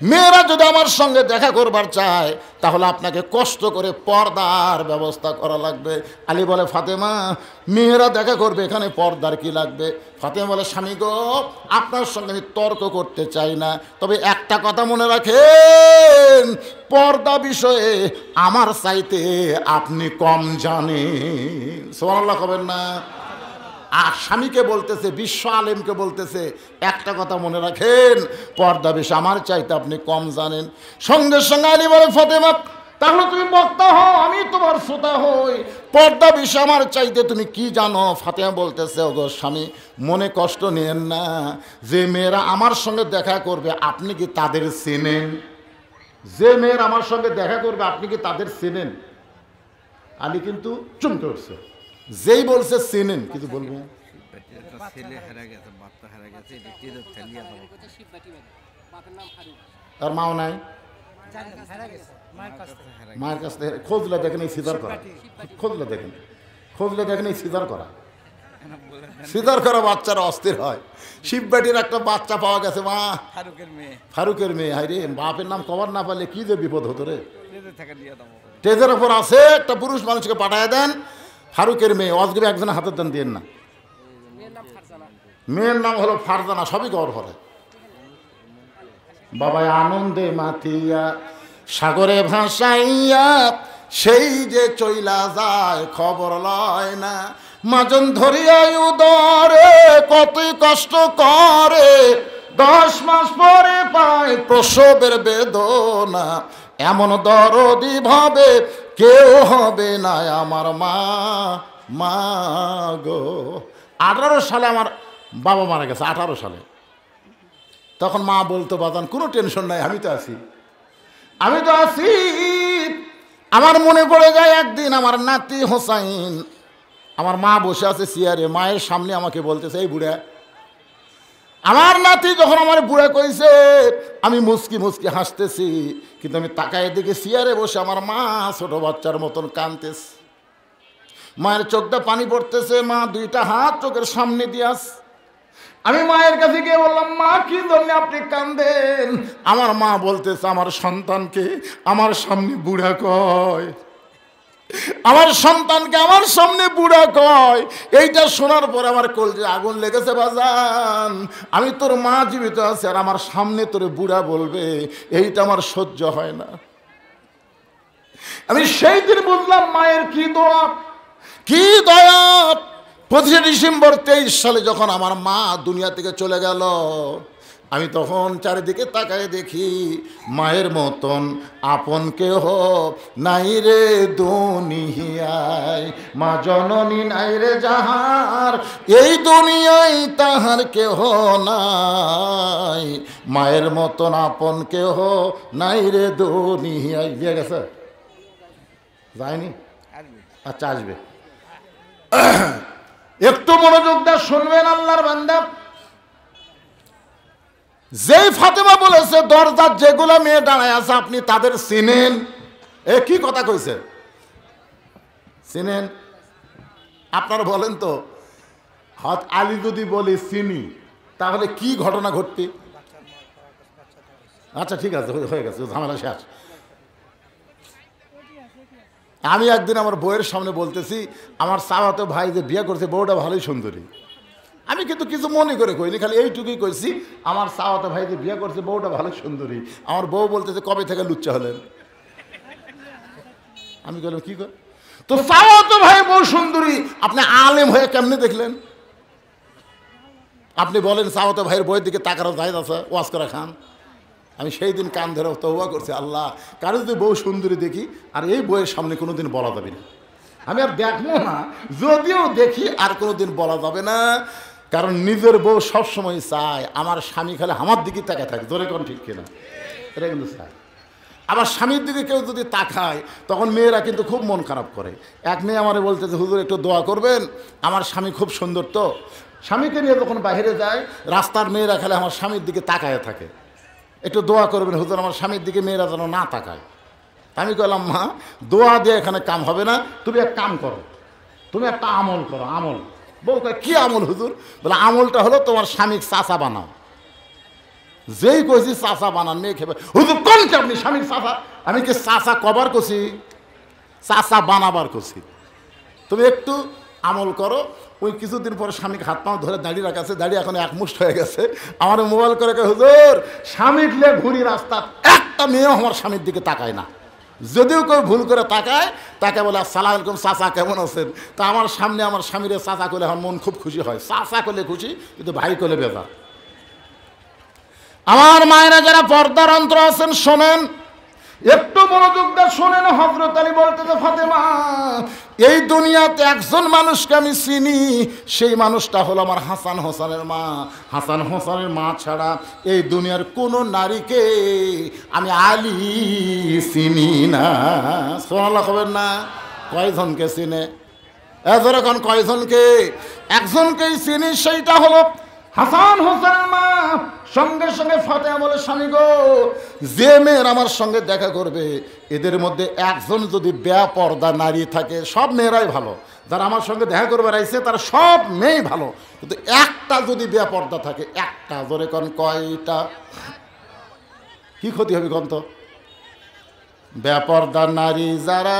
মেয়েরা যদি আমার সঙ্গে দেখা করবার চায় তাহলে আপনাকে কষ্ট করে পর্দার ব্যবস্থা করা লাগবে। আলী বলে, ফাতেমা মেয়েরা দেখা করবে, এখানে পর্দার কি লাগবে? ফাতেমা বলে, স্বামী গো, আপনার সঙ্গে আমি তর্ক করতে চাই না, তবে একটা কথা মনে রাখেন, পর্দা বিষয়ে আমার চাইতে আপনি কম জানেন। সুবহানাল্লাহ কবেন না? আর স্বামীকে বলতেছে, বিশ্ব আলেমকে বলতেছে, একটা কথা মনে রাখেন, পর্দা বিষয় আমার চাইতে আপনি কম জানেন। সঙ্গে সঙ্গে আলী বলে, ফাতেমা তাহলে তুমি বক্তা হও, আমি তোমার শ্রোতা হই, পর্দা বিষয় আমার চাইতে তুমি কি জানো? ফাতেমা বলতেছে, ওগো স্বামী, মনে কষ্ট নিয়েন না, যে মেয়েরা আমার সঙ্গে দেখা করবে আপনি কি তাদের চেনেন? যে মেয়েরা আমার সঙ্গে দেখা করবে আপনি কি তাদের চেনেন? আলী কিন্তু চমকে উঠছে, যেই বলছে চেনেন, কিছু বলবো তার মাও নাই, মায়ের কাছ থেকে খোঁজলে দেখেন এই সিজার করা, খোঁজলে দেখেন এই সিজার করা, সিজার করা বাচ্চারা অস্থির হয়। শিববাটির একটা বাচ্চা পাওয়া গেছে, মা ফারুকের মেয়ে। হাই রে, বাপের নাম কভার না পারলে কি যে বিপদ হতো রে। স্টেজের ওপর আছে, একটা পুরুষ মানুষকে পাঠায় দেন, ফারুকের মেয়ে, অজগবে একজনের হাতের দান দিয়েন না। মেয়ের নাম হলো ফারজানা, সবই গৌর করে। বাবা আনন্দে মাতিয়া সাগরে ভাসাইয়া সেই যে চইলা যায় খবর লয় না। মাজন ধরিয়া উদরে কতই কষ্ট করে, 10 মাস পরে পায় প্রসবের বেদনা। এমন দরদি ভাবে কেউ হবে না আমার মা, মা গো। 18 সালে আমার বাবা মারা গেছে, 18 সালে। তখন মা বলতো, বাজান কোনো টেনশন নাই, আমি তো আছি, আমি তো আছি। আমার মনে পড়ে যায় একদিন আমার নাতি হোসাইন, আমার মা বসে আছে চেয়ারে, মায়ের সামনে আমাকে বলতেছে, এই বুড়া। আমার নাতি যখন আমার বুড়া কইছে, আমি মুচকি মুচকি হাসতেছি, কিন্তু আমি তাকায় দেখে চেয়ারে বসে আমার মা ছোট বাচ্চার মতন কাঁদতেছে। মায়ের চোখটা পানি পড়তেছে, মা 2টা হাত চোখের সামনে দিয়াস। আমি মায়ের কাছে গিয়ে বললাম, মা কি জন্য আপনি কাঁদেন? আমার মা বলতেছে, আমার সন্তানকে আমার সামনে বুড়া কয়, আমার সন্তানকে আমার সামনে বুড়া কয়। এইটা শোনার পর আমার কলজে আগুন লেগেছে। বাজান, আমি তোর মা জীবিত আছে আর আমার সামনে তোরে বুড়া বলবে, এইটা আমার সহ্য হয় না। আমি সেই দিন বুঝলাম মায়ের কি দোয়া, কি দয়া। 25 ডিসেম্বর 23 সালে যখন আমার মা দুনিয়া থেকে চলে গেল, আমি তখন চারিদিকে তাকায় দেখি মায়ের মতন আপন কেহ নাই রে দুনিয়ায়। মা জননী নাই রে যাহার, এই দুনিয়ায় তাহার কেহ নাই। মায়ের মতন আপন কেহ নাই রে দুনিয়ায়। বিয়ে গেছে? যায়নি? আচ্ছা, আসবে। একটু মনোযোগ দিয়ে শুনবেন আল্লাহর বান্দা। যেই ফাতেমা বলেছে দরজার যেগুলো মেয়ে দাঁড়ায় আছে আপনি তাদের চিনেন, এ কি কথা কইছে? চিনেন? আপনারা বলেন তো, হযরত আলী যদি বলি চিনি, তাহলে কি ঘটনা ঘটবে? আচ্ছা ঠিক আছে, হয়ে গেছে, ঝামেলা শেষ। আমি একদিন আমার বউয়ের সামনে বলতেছি, আমার চাওয়াতো ভাই যে বিয়ে করছে বউটা ভালোই সুন্দরী। আমি কিন্তু কিছু মনে করে কইনি, খালি এইটুকুই কইছি, আমার চাওয়াতো ভাই যে বিয়ে করছে বউটা ভালো সুন্দরী। আমার বউ বলতেছে, কবে থেকে লুচ্চা হলেন? আমি বললাম, কি কর? তো চাওয়াতো ভাই বউ সুন্দরী, আপনি আলেম হয়ে কেমনে দেখলেন? আপনি বলেন চাওয়াতো ভাইয়ের বইয়ের দিকে তাকানো যায় আছে, ওয়াজ করা খান। আমি সেই দিন কান ধরে তওবা করছি, আল্লাহ, কারো যদি বউ সুন্দরী দেখি আর এই বইয়ের সামনে কোনোদিন বলা যাবে না, আমি আর দেখবো না। যদিও দেখি আর কোনোদিন বলা যাবে না, কারণ নিজের বউ সবসময় চায় আমার স্বামী খালি আমার দিকে তাকায় থাকে। জোরে কোন ঠিক কিনা? এটা কিন্তু চায়। আবার স্বামীর দিকে কেউ যদি তাকায় তখন মেয়েরা কিন্তু খুব মন খারাপ করে। এক মেয়ে আমারে বলতেছে, হুজুর একটু দোয়া করবেন, আমার স্বামী খুব সুন্দর। তো স্বামীকে নিয়ে যখন বাইরে যায়, রাস্তার মেয়েরা খালি আমার স্বামীর দিকে তাকায় থাকে, একটু দোয়া করবেন হুজুর আমার স্বামীর দিকে মেয়েরা যেন না তাকায়। আমি বললাম, মা, দোয়া দিয়ে এখানে কাম হবে না, তুমি এক কাম করো, তুমি একটা আমল করো। আমল? বউ কয়, কি আমল হুজুর? বলে, আমলটা হলো তোমার স্বামীর চাচা বানাও। যেই কইছি চাচা বানান, মেয়ে খেবে, হুজুর কোন কি আপনি স্বামীর চাচা? আমি কি চাচা কবার করছি, চাচা বানাবার করছি। তুমি একটু আমল করো। ওই কিছুদিন পরে স্বামীকে হাত পা ধরে দাঁড়িয়ে রাখাছে, দাঁড়িয়ে এখন একমুষ্ট হয়ে গেছে। আমার মোবাইল করে, হুজুর স্বামীর লে ঘুরি রাস্তা, একটা মেয়েও আমার স্বামীর দিকে তাকায় না। যদিও কেউ ভুল করে তাকায়, তাকে বলে, আসসালামু আলাইকুম চাচা, কেমন আছেন? তা আমার সামনে আমার স্বামীর চাচা করলে আমার মন খুব খুশি হয়। চাচা করলে খুশি, কিন্তু ভাই করলে বেজার। আমার মায়েরা যারা পর্দার অন্তর আছেন, শোনেন, একটু মনোযোগ দিয়ে শোনেন। হযরত আলী বলতেছে, ফাতেমা, এই দুনিয়াতে একজন মানুষকে আমি চিনি, সেই মানুষটা হলো আমার হাসান হোসেনের মা। হাসান হোসেনের মা ছাড়া এই দুনিয়ার কোনো নারীকে আমি আলী চিনি না। সুবহানাল্লাহ কবেন না? কয়জনকে চিনে? এখন কয়জনকে? একজনকেই চিনি, সেইটা হলো হাসান হোসেনের মা। সঙ্গে সঙ্গে ফাতেমা বলে, স্বামী গো, যে মেয়ের আমার সঙ্গে দেখা করবে, এদের মধ্যে একজন যদি বেপরদা নারী থাকে, সব মেয়েরাই ভালো, যারা আমার সঙ্গে দেখা করবে আইছে তারা সব মেয়েই ভালো, কিন্তু একটা যদি বেপরদা থাকে, একটা, জোরে কোন কয়টা? কি ক্ষতি হবে কোন তো? বেপরদা নারী যারা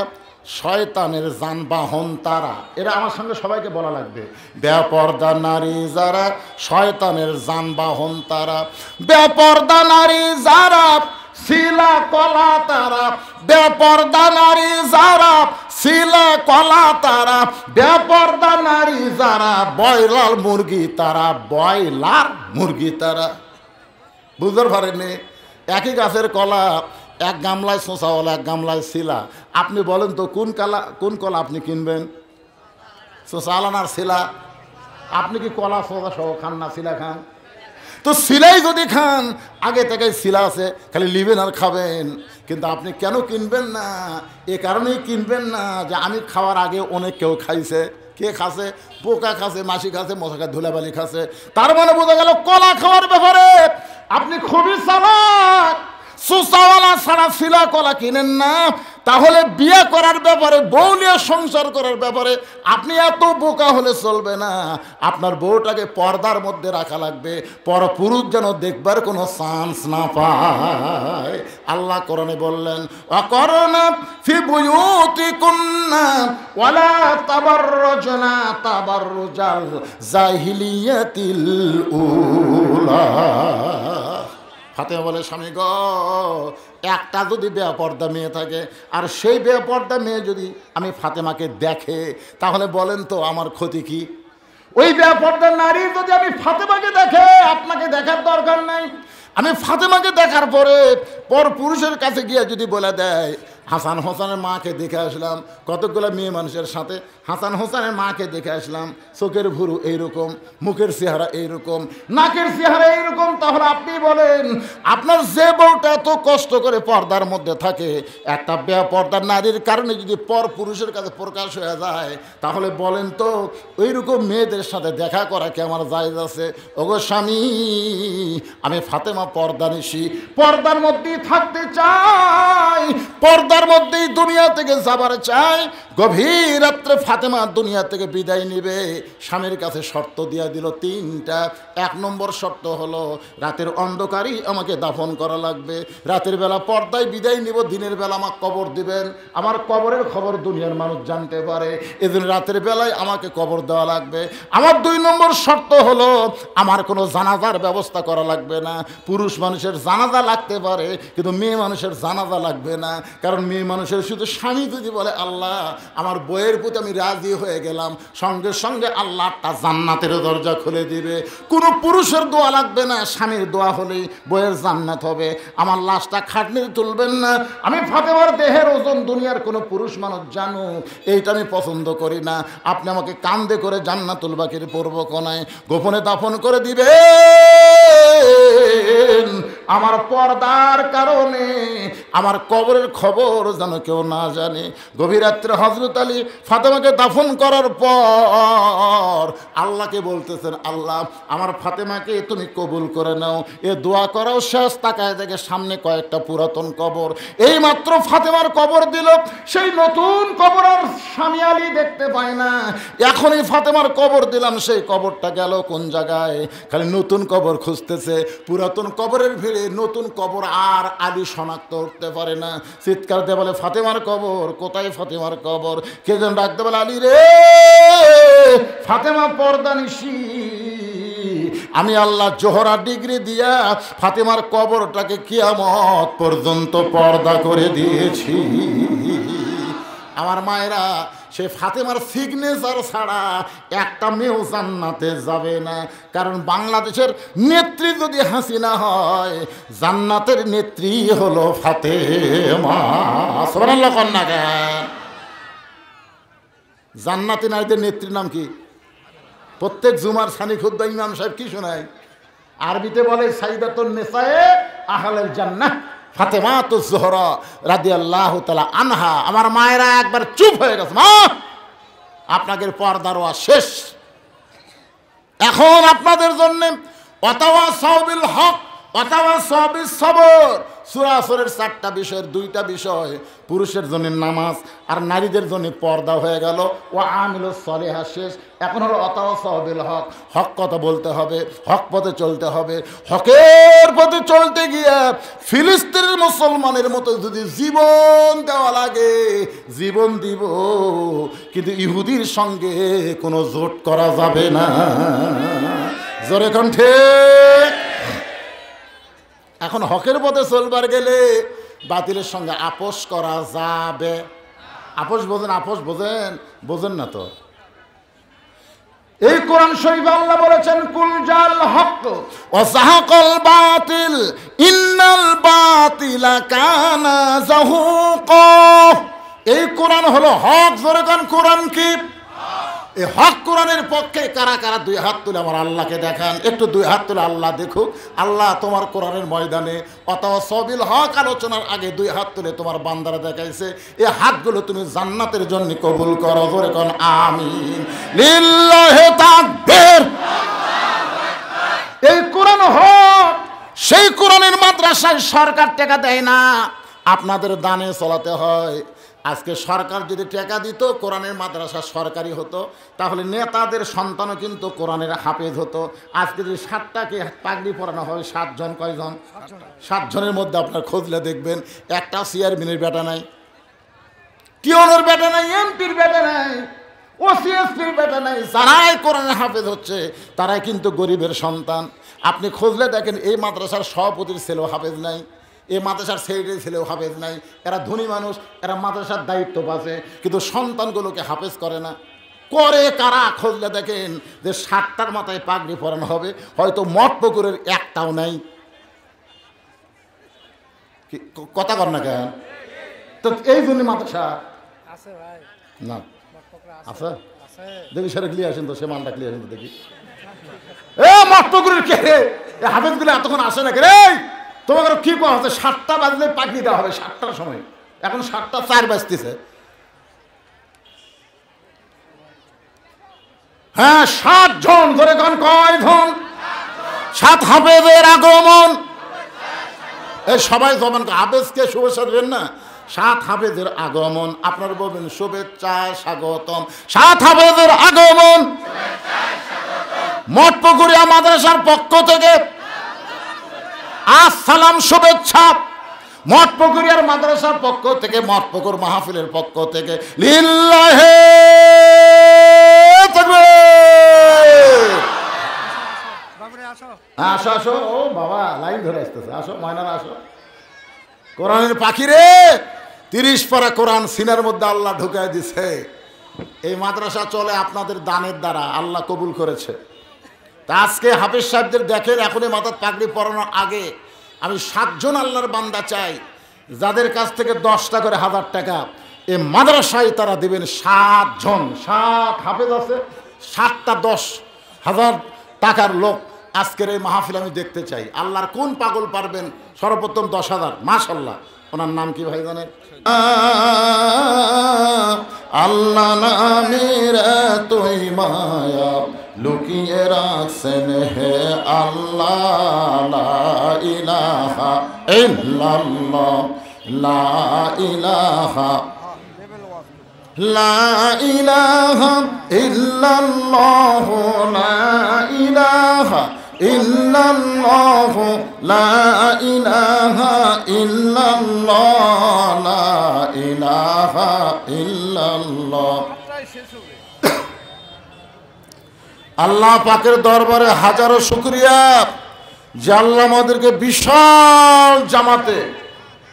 শয়তানের যানবাহন তারা, এরা আমার সঙ্গে সবাইকে বলা লাগবে। বেপরদা নারী যারা শয়তানের যানবাহন তারা, বেপরদা নারী যারা শিলা কলা তারা বেপর্দা নারী যারা, শিলা কলা তারা বেপর্দা নারী যারা, ব্রয়লার মুরগি তারা, ব্রয়লার মুরগি তারা। বুঝতে পারেননি? একই গাছের কলা, এক গামলায় শোঁসাওয়ালা, এক গামলায় শিলা। আপনি বলেন তো কোন কলা আপনি কিনবেন? শোঁসাওয়ালা না শিলা? আপনি কি কলা শোঁসা সহ খান না শিলা খান? তো শিলাই যদি খান, আগে থেকে শিলা আছে, খালি নিবেন আর খাবেন। কিন্তু আপনি কেন কিনবেন না? এ কারণেই কিনবেন না যে আমি খাওয়ার আগে অনেক কেউ খাইছে। কে খাসে? পোকা খাসে, মাছি খাসে, মশা ধুলাবালি খাসে। তার মানে বোঝা গেল কলা খাওয়ার ব্যাপারে আপনি খুবই চালাক। সুসাওয়ালা ছাড়া শিলা কলা কিনেন না। তাহলে বিয়ে করার ব্যাপারে, বউ নিয়ে সংসার করার ব্যাপারে আপনি এত বোকা হলে চলবে না। আপনার বউটাকে পর্দার মধ্যে রাখা লাগবে, পরপুরুষ যেন দেখবার কোনো চান্স না পায়। আল্লাহ কোরআনে বললেন, অকরনা ফি বুয়ুতিকুন্না ওয়ালা তাবাররুজনা তাবাররুজাল জাহিলিয়াতিল উলা। ফাতেমা বলে, স্বামী গো, একটা যদি বেপর্দা মেয়ে থাকে, আর সেই বেপর্দা মেয়ে যদি আমি ফাতেমাকে দেখে, তাহলে বলেন তো আমার ক্ষতি কি? ওই বেপর্দা নারী যদি আমি ফাতেমাকে দেখে, আপনাকে দেখার দরকার নাই। আমি ফাতেমাকে দেখার পরে পর পুরুষের কাছে গিয়ে যদি বলে দেয়, হাসান হোসেনের মাকে দেখে আসলাম, কতগুলো মেয়ে মানুষের সাথে হাসান হোসেনের মাকে দেখে আসলাম, চোখের ভুরু এইরকম, মুখের চেহারা এইরকম, নাকের চেহারা এইরকম, তাহলে আপনি বলেন আপনার যে বউটা এত কষ্ট করে পর্দার মধ্যে থাকে, একটা বেপর্দার নারীর কারণে যদি পর পুরুষের কাছে প্রকাশ হয়ে যায়, তাহলে বলেন তো ওইরকম মেয়েদের সাথে দেখা করা কি আমার জায়েজ আছে? ওগো স্বামী, আমি ফাতেমা পর্দানিশী, পর্দার মধ্যেই থাকতে চাই, পর্দার মধ্যেই দুনিয়া থেকে যাবার চাই। গভীর রাত্রে ফাতেমা দুনিয়া থেকে বিদায় নিবে, স্বামীর কাছে শর্ত দিয়া দিল তিনটা। এক নম্বর শর্ত হলো, রাতের অন্ধকারই আমাকে দাফন করা লাগবে, রাতের বেলা পর্দায় বিদায় নিব, দিনের বেলা আমার কবর দিবেন, আমার কবরের খবর দুনিয়ার মানুষ জানতে পারে, এদিন রাতের বেলায় আমাকে কবর দেওয়া লাগবে। আমার দুই নম্বর শর্ত হলো, আমার কোনো জানাজার ব্যবস্থা করা লাগবে না। পুরুষ মানুষের জানাজা লাগতে পারে, কিন্তু মেয়ে মানুষের জানাজা লাগবে না। কারণ মেয়ে মানুষের শুধু স্বামী যদি বলে, আল্লাহ আমার বইয়ের প্রতি আমি রাজি হয়ে গেলাম, সঙ্গে সঙ্গে আল্লাহ একটা জান্নাতের দরজা খুলে দিবে। কোনো পুরুষের দোয়া লাগবে না, স্বামীর দোয়া হলেই বইয়ের জান্নাত হবে। আমার লাশটা খাটনি তুলবেন না। আমি ফাতেমার দেহের ওজন দুনিয়ার কোনো পুরুষ মানুষ জানো, এইটা আমি পছন্দ করি না। আপনি আমাকে কান্দে করে জান্নাতুল বাকির পূর্ব কোনায় গোপনে দাফন করে দিবে। আমার পর্দার কারণে আমার কবরের খবর যেন কেউ না জানে। গভীর রাত্রে হযরত আলী ফাতেমাকে দাফন করার পর আল্লাহকে বলতেছেন, আল্লাহ আমার ফাতেমাকে তুমি কবুল করে নাও। এ দোয়া করাও শেষ, তাকায় দেখে সামনে কয়েকটা পুরাতন কবর। এই মাত্র ফাতেমার কবর দিল, সেই নতুন কবর আর স্বামী আলী দেখতে পায় না। এখনই ফাতেমার কবর দিলাম, সেই কবরটা গেল কোন জায়গায়? খালি নতুন কবর খুঁজতেছে, পুরাতন কবরের ভিড়ে নতুন কবর আর আলী শনাক্ত করতে পারে না। চিৎকার দিয়ে বলে, ফাতেমার কবর কোথায়? ফাতেমার কবর। কে যেন ডাকতে বলে, আলী রে, ফাতেমা পর্দানিশী। আমি আল্লাহ জোহরা ডিগ্রি দিয়া ফাতেমার কবরটাকে কিয়ামত পর্যন্ত পর্দা করে দিয়েছি। আমার মায়েরা, সে ফাতেমার সিগনেচার ছাড়া একটা মেয়েও জান্নাতে যাবে না। কারণ বাংলাদেশের নেত্রী যদি হাসিনা হয়, জান্নাতের নেত্রী হলো ফাতেমা। সুবহানাল্লাহ কন্যা। জান্নাতি নারীদের নেত্রীর নাম কি? প্রত্যেক জুমার সানি খুদ্া ইমাম সাহেব কি শোনায়? আরবিতে বলে, সাইদাতুন নিসায়ে আহলেল জান্নাহ ফাতেমাতুজ জোহরা রাদিয়াল্লাহু তাআলা আনহা। আমার মায়েরা একবার চুপ হয়ে গেছে। মা, আপনাদের পর্দার ওয়াজ শেষ। এখন আপনাদের জন্য ওয়াতাওয়াসাউ বিল হক ওয়াতাওয়াসাউ বিস সবর। সূরা আসরের 4টা বিষয়ের 2টা বিষয় পুরুষের জন্য নামাজ আর নারীদের জন্য পর্দা হয়ে গেল। ওয়া আমিলুস সলিহাত শেষ। এখন হলো ওয়াতাওয়াসাউ বিল হক। হক কথা বলতে হবে, হক পথে চলতে হবে। হকের পথে চলতে গিয়ে ফিলিস্তিনের মুসলমানের মতো যদি জীবন দেওয়া লাগে, জীবন দিব, কিন্তু ইহুদির সঙ্গে কোনো জোট করা যাবে না। জোরে কণ্ঠে। এখন হকের পথে চলবার গেলে বাতিলের সঙ্গে আপোষ করা যাবে। আপোষ বোঝেন? আপোষ বোঝেন? বোঝেন না তো। এই কোরআন শরীফে আল্লাহ বলেছেন কুল জাল হক ওয়া যাহাকাল বাতিল ইন্নাল বাতিলা কানা যাহুকা। এই কোরআন হলো হক। জোরে কান কোরআন কি? এই হক কোরআনের পক্ষে কারা কারা দুই হাত তুলে আমার আল্লাহকে দেখান। একটু দুই হাত তুলে আল্লাহ দেখুক। আল্লাহ তোমার কোরআনের ময়দানে অথবা সবিল হক আলোচনার আগে দুই হাত তুলে তোমার বান্দারা দেখাইছে। এই হাতগুলো তুমি জান্নাতের জন্য কবুল করো। জোরে কোন আমিন। লিল্লাহি তাকবীর। এই কোরআন হক। সেই কোরআনের মাদ্রাসায় সরকার টাকা দেয় না, আপনাদের দানে চলাতে হয়। আজকে সরকার যদি টাকা দিত, কোরআনের মাদ্রাসা সরকারি হতো, তাহলে নেতাদের সন্তানও কিন্তু কোরআনের হাফেজ হতো। আজকে যদি 7টাকে পাগড়ি পরানো হয়, 7 জন, কয়জন? 7 জনের মধ্যে আপনার খুঁজলে দেখবেন একটা চেয়ারম্যানের বেটা নাই, টিওনের বেটা নাই, এমপির বেটা নাই, ওসিএসপির বেটা নাই। যারাই কোরআনের হাফেজ হচ্ছে তারাই কিন্তু গরিবের সন্তান। আপনি খুঁজলে দেখেন এই মাদ্রাসার সভাপতির ছেলেও হাফেজ নাই, এই মাদ্রাসার সেক্রেটারি ছেলেও হাফেজ নাই। এরা ধনী মানুষ, এরা মাদ্রাসার দায়িত্ব পাচ্ছে, কিন্তু সন্তানগুলোকে হাফেজ করে না। করে কারা? খুঁজলে দেখেন যে 7টার মাথায় পাগড়ি পরানো হবে, হয়তো মঠ পুকুরের একটাও নাই। কথা কর না কেন? তো এই জন্য মাদ্রাসা না আছে। দেখি সেটা ক্লিয়ার আসেন তো, সে মানটা ক্লিয়ার আসেন তো দেখি। এ মঠ পুকুরের কে রে? হাফেজগুলো এতক্ষণ আসে না কে রে? তোমাকে কি করা হচ্ছে? 7টা বাজলে পাগড়ি দেওয়া হবে, 7টার সময়। এখন 7টা 4 বাজতেছে। হ্যাঁ 7 জন। ধরে কোন কয়জন? 7 হাফেজের আগমন। এই সবাই জবান হাফেজকে শুভেচ্ছা দেবেন না? 7 হাফেজের আগমন। আপনারা বলবেন শুভেচ্ছা স্বাগতম। 7 হাফেজের আগমন মঠপুকুরিয়া মাদ্রাসার পক্ষ থেকে আসসালাম, শুভেচ্ছা। মঠপুকুরিয়ার মাদ্রাসার পক্ষ থেকে, মঠপুকুর মাহফিলের পক্ষ থেকে লিল্লাহি তাকবীর। আসো আসো। ও বাবা লাইন ধরে আসতেছে। আসো ময়নারা আসো। কোরআনের পাখি রে, 30 পারা কোরআন সিনার মধ্যে আল্লাহ ঢুকায় দিছে। এই মাদ্রাসা চলে আপনাদের দানের দ্বারা, আল্লাহ কবুল করেছে। তা আজকে হাফেজ সাহেবদের দেখেন, এখনই মাথার পাগড়ি পরানোর আগে আমি 7 জন আল্লাহর বান্দা চাই, যাদের কাছ থেকে 10টা করে 1000 টাকা এই মাদ্রাসায় তারা দেবেন। 7 জন, 7 হাফেজ আছে, 7টা 10,000 টাকার লোক আজকের এই মাহফিল আমি দেখতে চাই। আল্লাহর কোন পাগল পারবেন? সর্বপ্রথম 10,000। মাশাআল্লাহ। ওনার নাম কি ভাই জানেন? আল্লাহ নামের তুই মায়া লুকিয়ে রাখছেন হে আল্লাহ। লা ইলাহা ইল্লাল্লাহ, লা ইলাহা, লা ইলাহা ইল্লাল্লাহ, লা ইলাহা ইল্লাল্লাহ, লা ইলাহা ইল্লাল্লাহ, লা ইলাহা ইল্লাল্লাহ। আল্লাহ পাকের দরবারে হাজারো শুকরিয়া যে আল্লাহ আমাদেরকে বিশাল জামাতে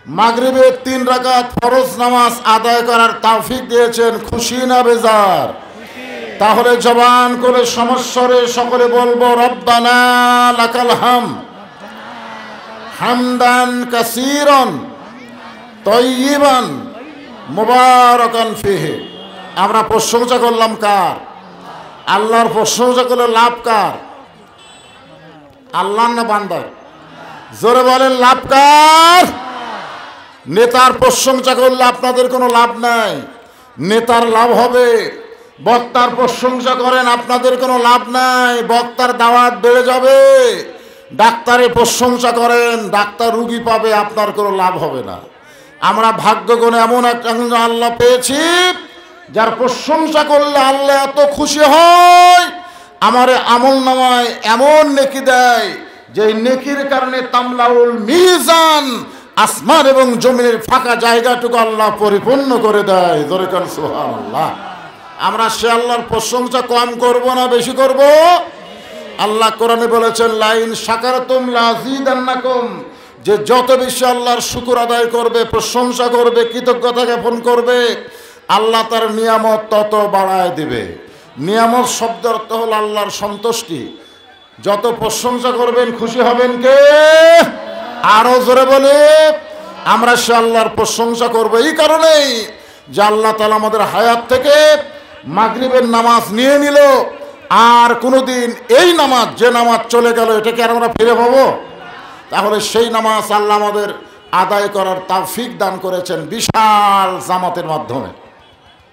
মাগরিবের 3 রাকাত ফরজ নামাজ আদায় করার তৌফিক দিয়েছেন। খুশি না বেজার? তাহলে জবান করে সমস্বরে সকলে বলবো রব্বানা লাকাল হামদ হামদান কাসীরান তাইয়িবান মুবারাকান ফিহি। আমরা প্রশংসা করলাম কার? আল্লাহর প্রশংসা করলে লাভ কার? আল্লাহর না বান্দার? জোরে বলেন লাভ কার? নেতার প্রশংসা করলে আপনাদের কোনো লাভ নাই, নেতার লাভ হবে। বক্তার প্রশংসা করেন, আপনাদের কোনো লাভ নাই, বক্তার দাওয়াত বেড়ে যাবে। ডাক্তারের প্রশংসা করেন, ডাক্তার রুগী পাবে, আপনার কোনো লাভ হবে না। আমরা ভাগ্যগুণে এমন একটা আল্লাহ পেয়েছি যার প্রশংসা করলে আল্লাহ এত খুশি হয়, আমার আমল নামায় এমন নেকি দেয় যে নেকির কারণে তামলাউল মিজান, আসমান এবং জমিনের ফাঁকা জায়গাটুকু আল্লাহ পরিপূর্ণ করে দেয়। জোরে কান সুবহানাল্লাহ। আমরা সে আল্লাহর প্রশংসা কম করব না বেশি করব? আল্লাহ কোরআনে বলেছেন লাইন শাকারতুম লাযীদান্নাকুম, যে যত বেশি আল্লাহর শুকর আদায় করবে, প্রশংসা করবে, কৃতজ্ঞতা জ্ঞাপন করবে, আল্লাহ তার নিয়ামত তত বাড়ায় দিবে। নিয়ামত শব্দের অর্থ হল আল্লাহর সন্তুষ্টি। যত প্রশংসা করবেন খুশি হবেন কে? আরো জোরে বলে আমরা সে আল্লাহর প্রশংসা করব। এই কারণেই যে আল্লাহ তাআলা আমাদের হায়াত থেকে মাগরিবের নামাজ নিয়ে নিল, আর কোনোদিন এই নামাজ, যে নামাজ চলে গেল, এটাকে আর আমরা ফিরে পাবো? তাহলে সেই নামাজ আল্লাহ আমাদের আদায় করার তৌফিক দান করেছেন বিশাল জামাতের মাধ্যমে।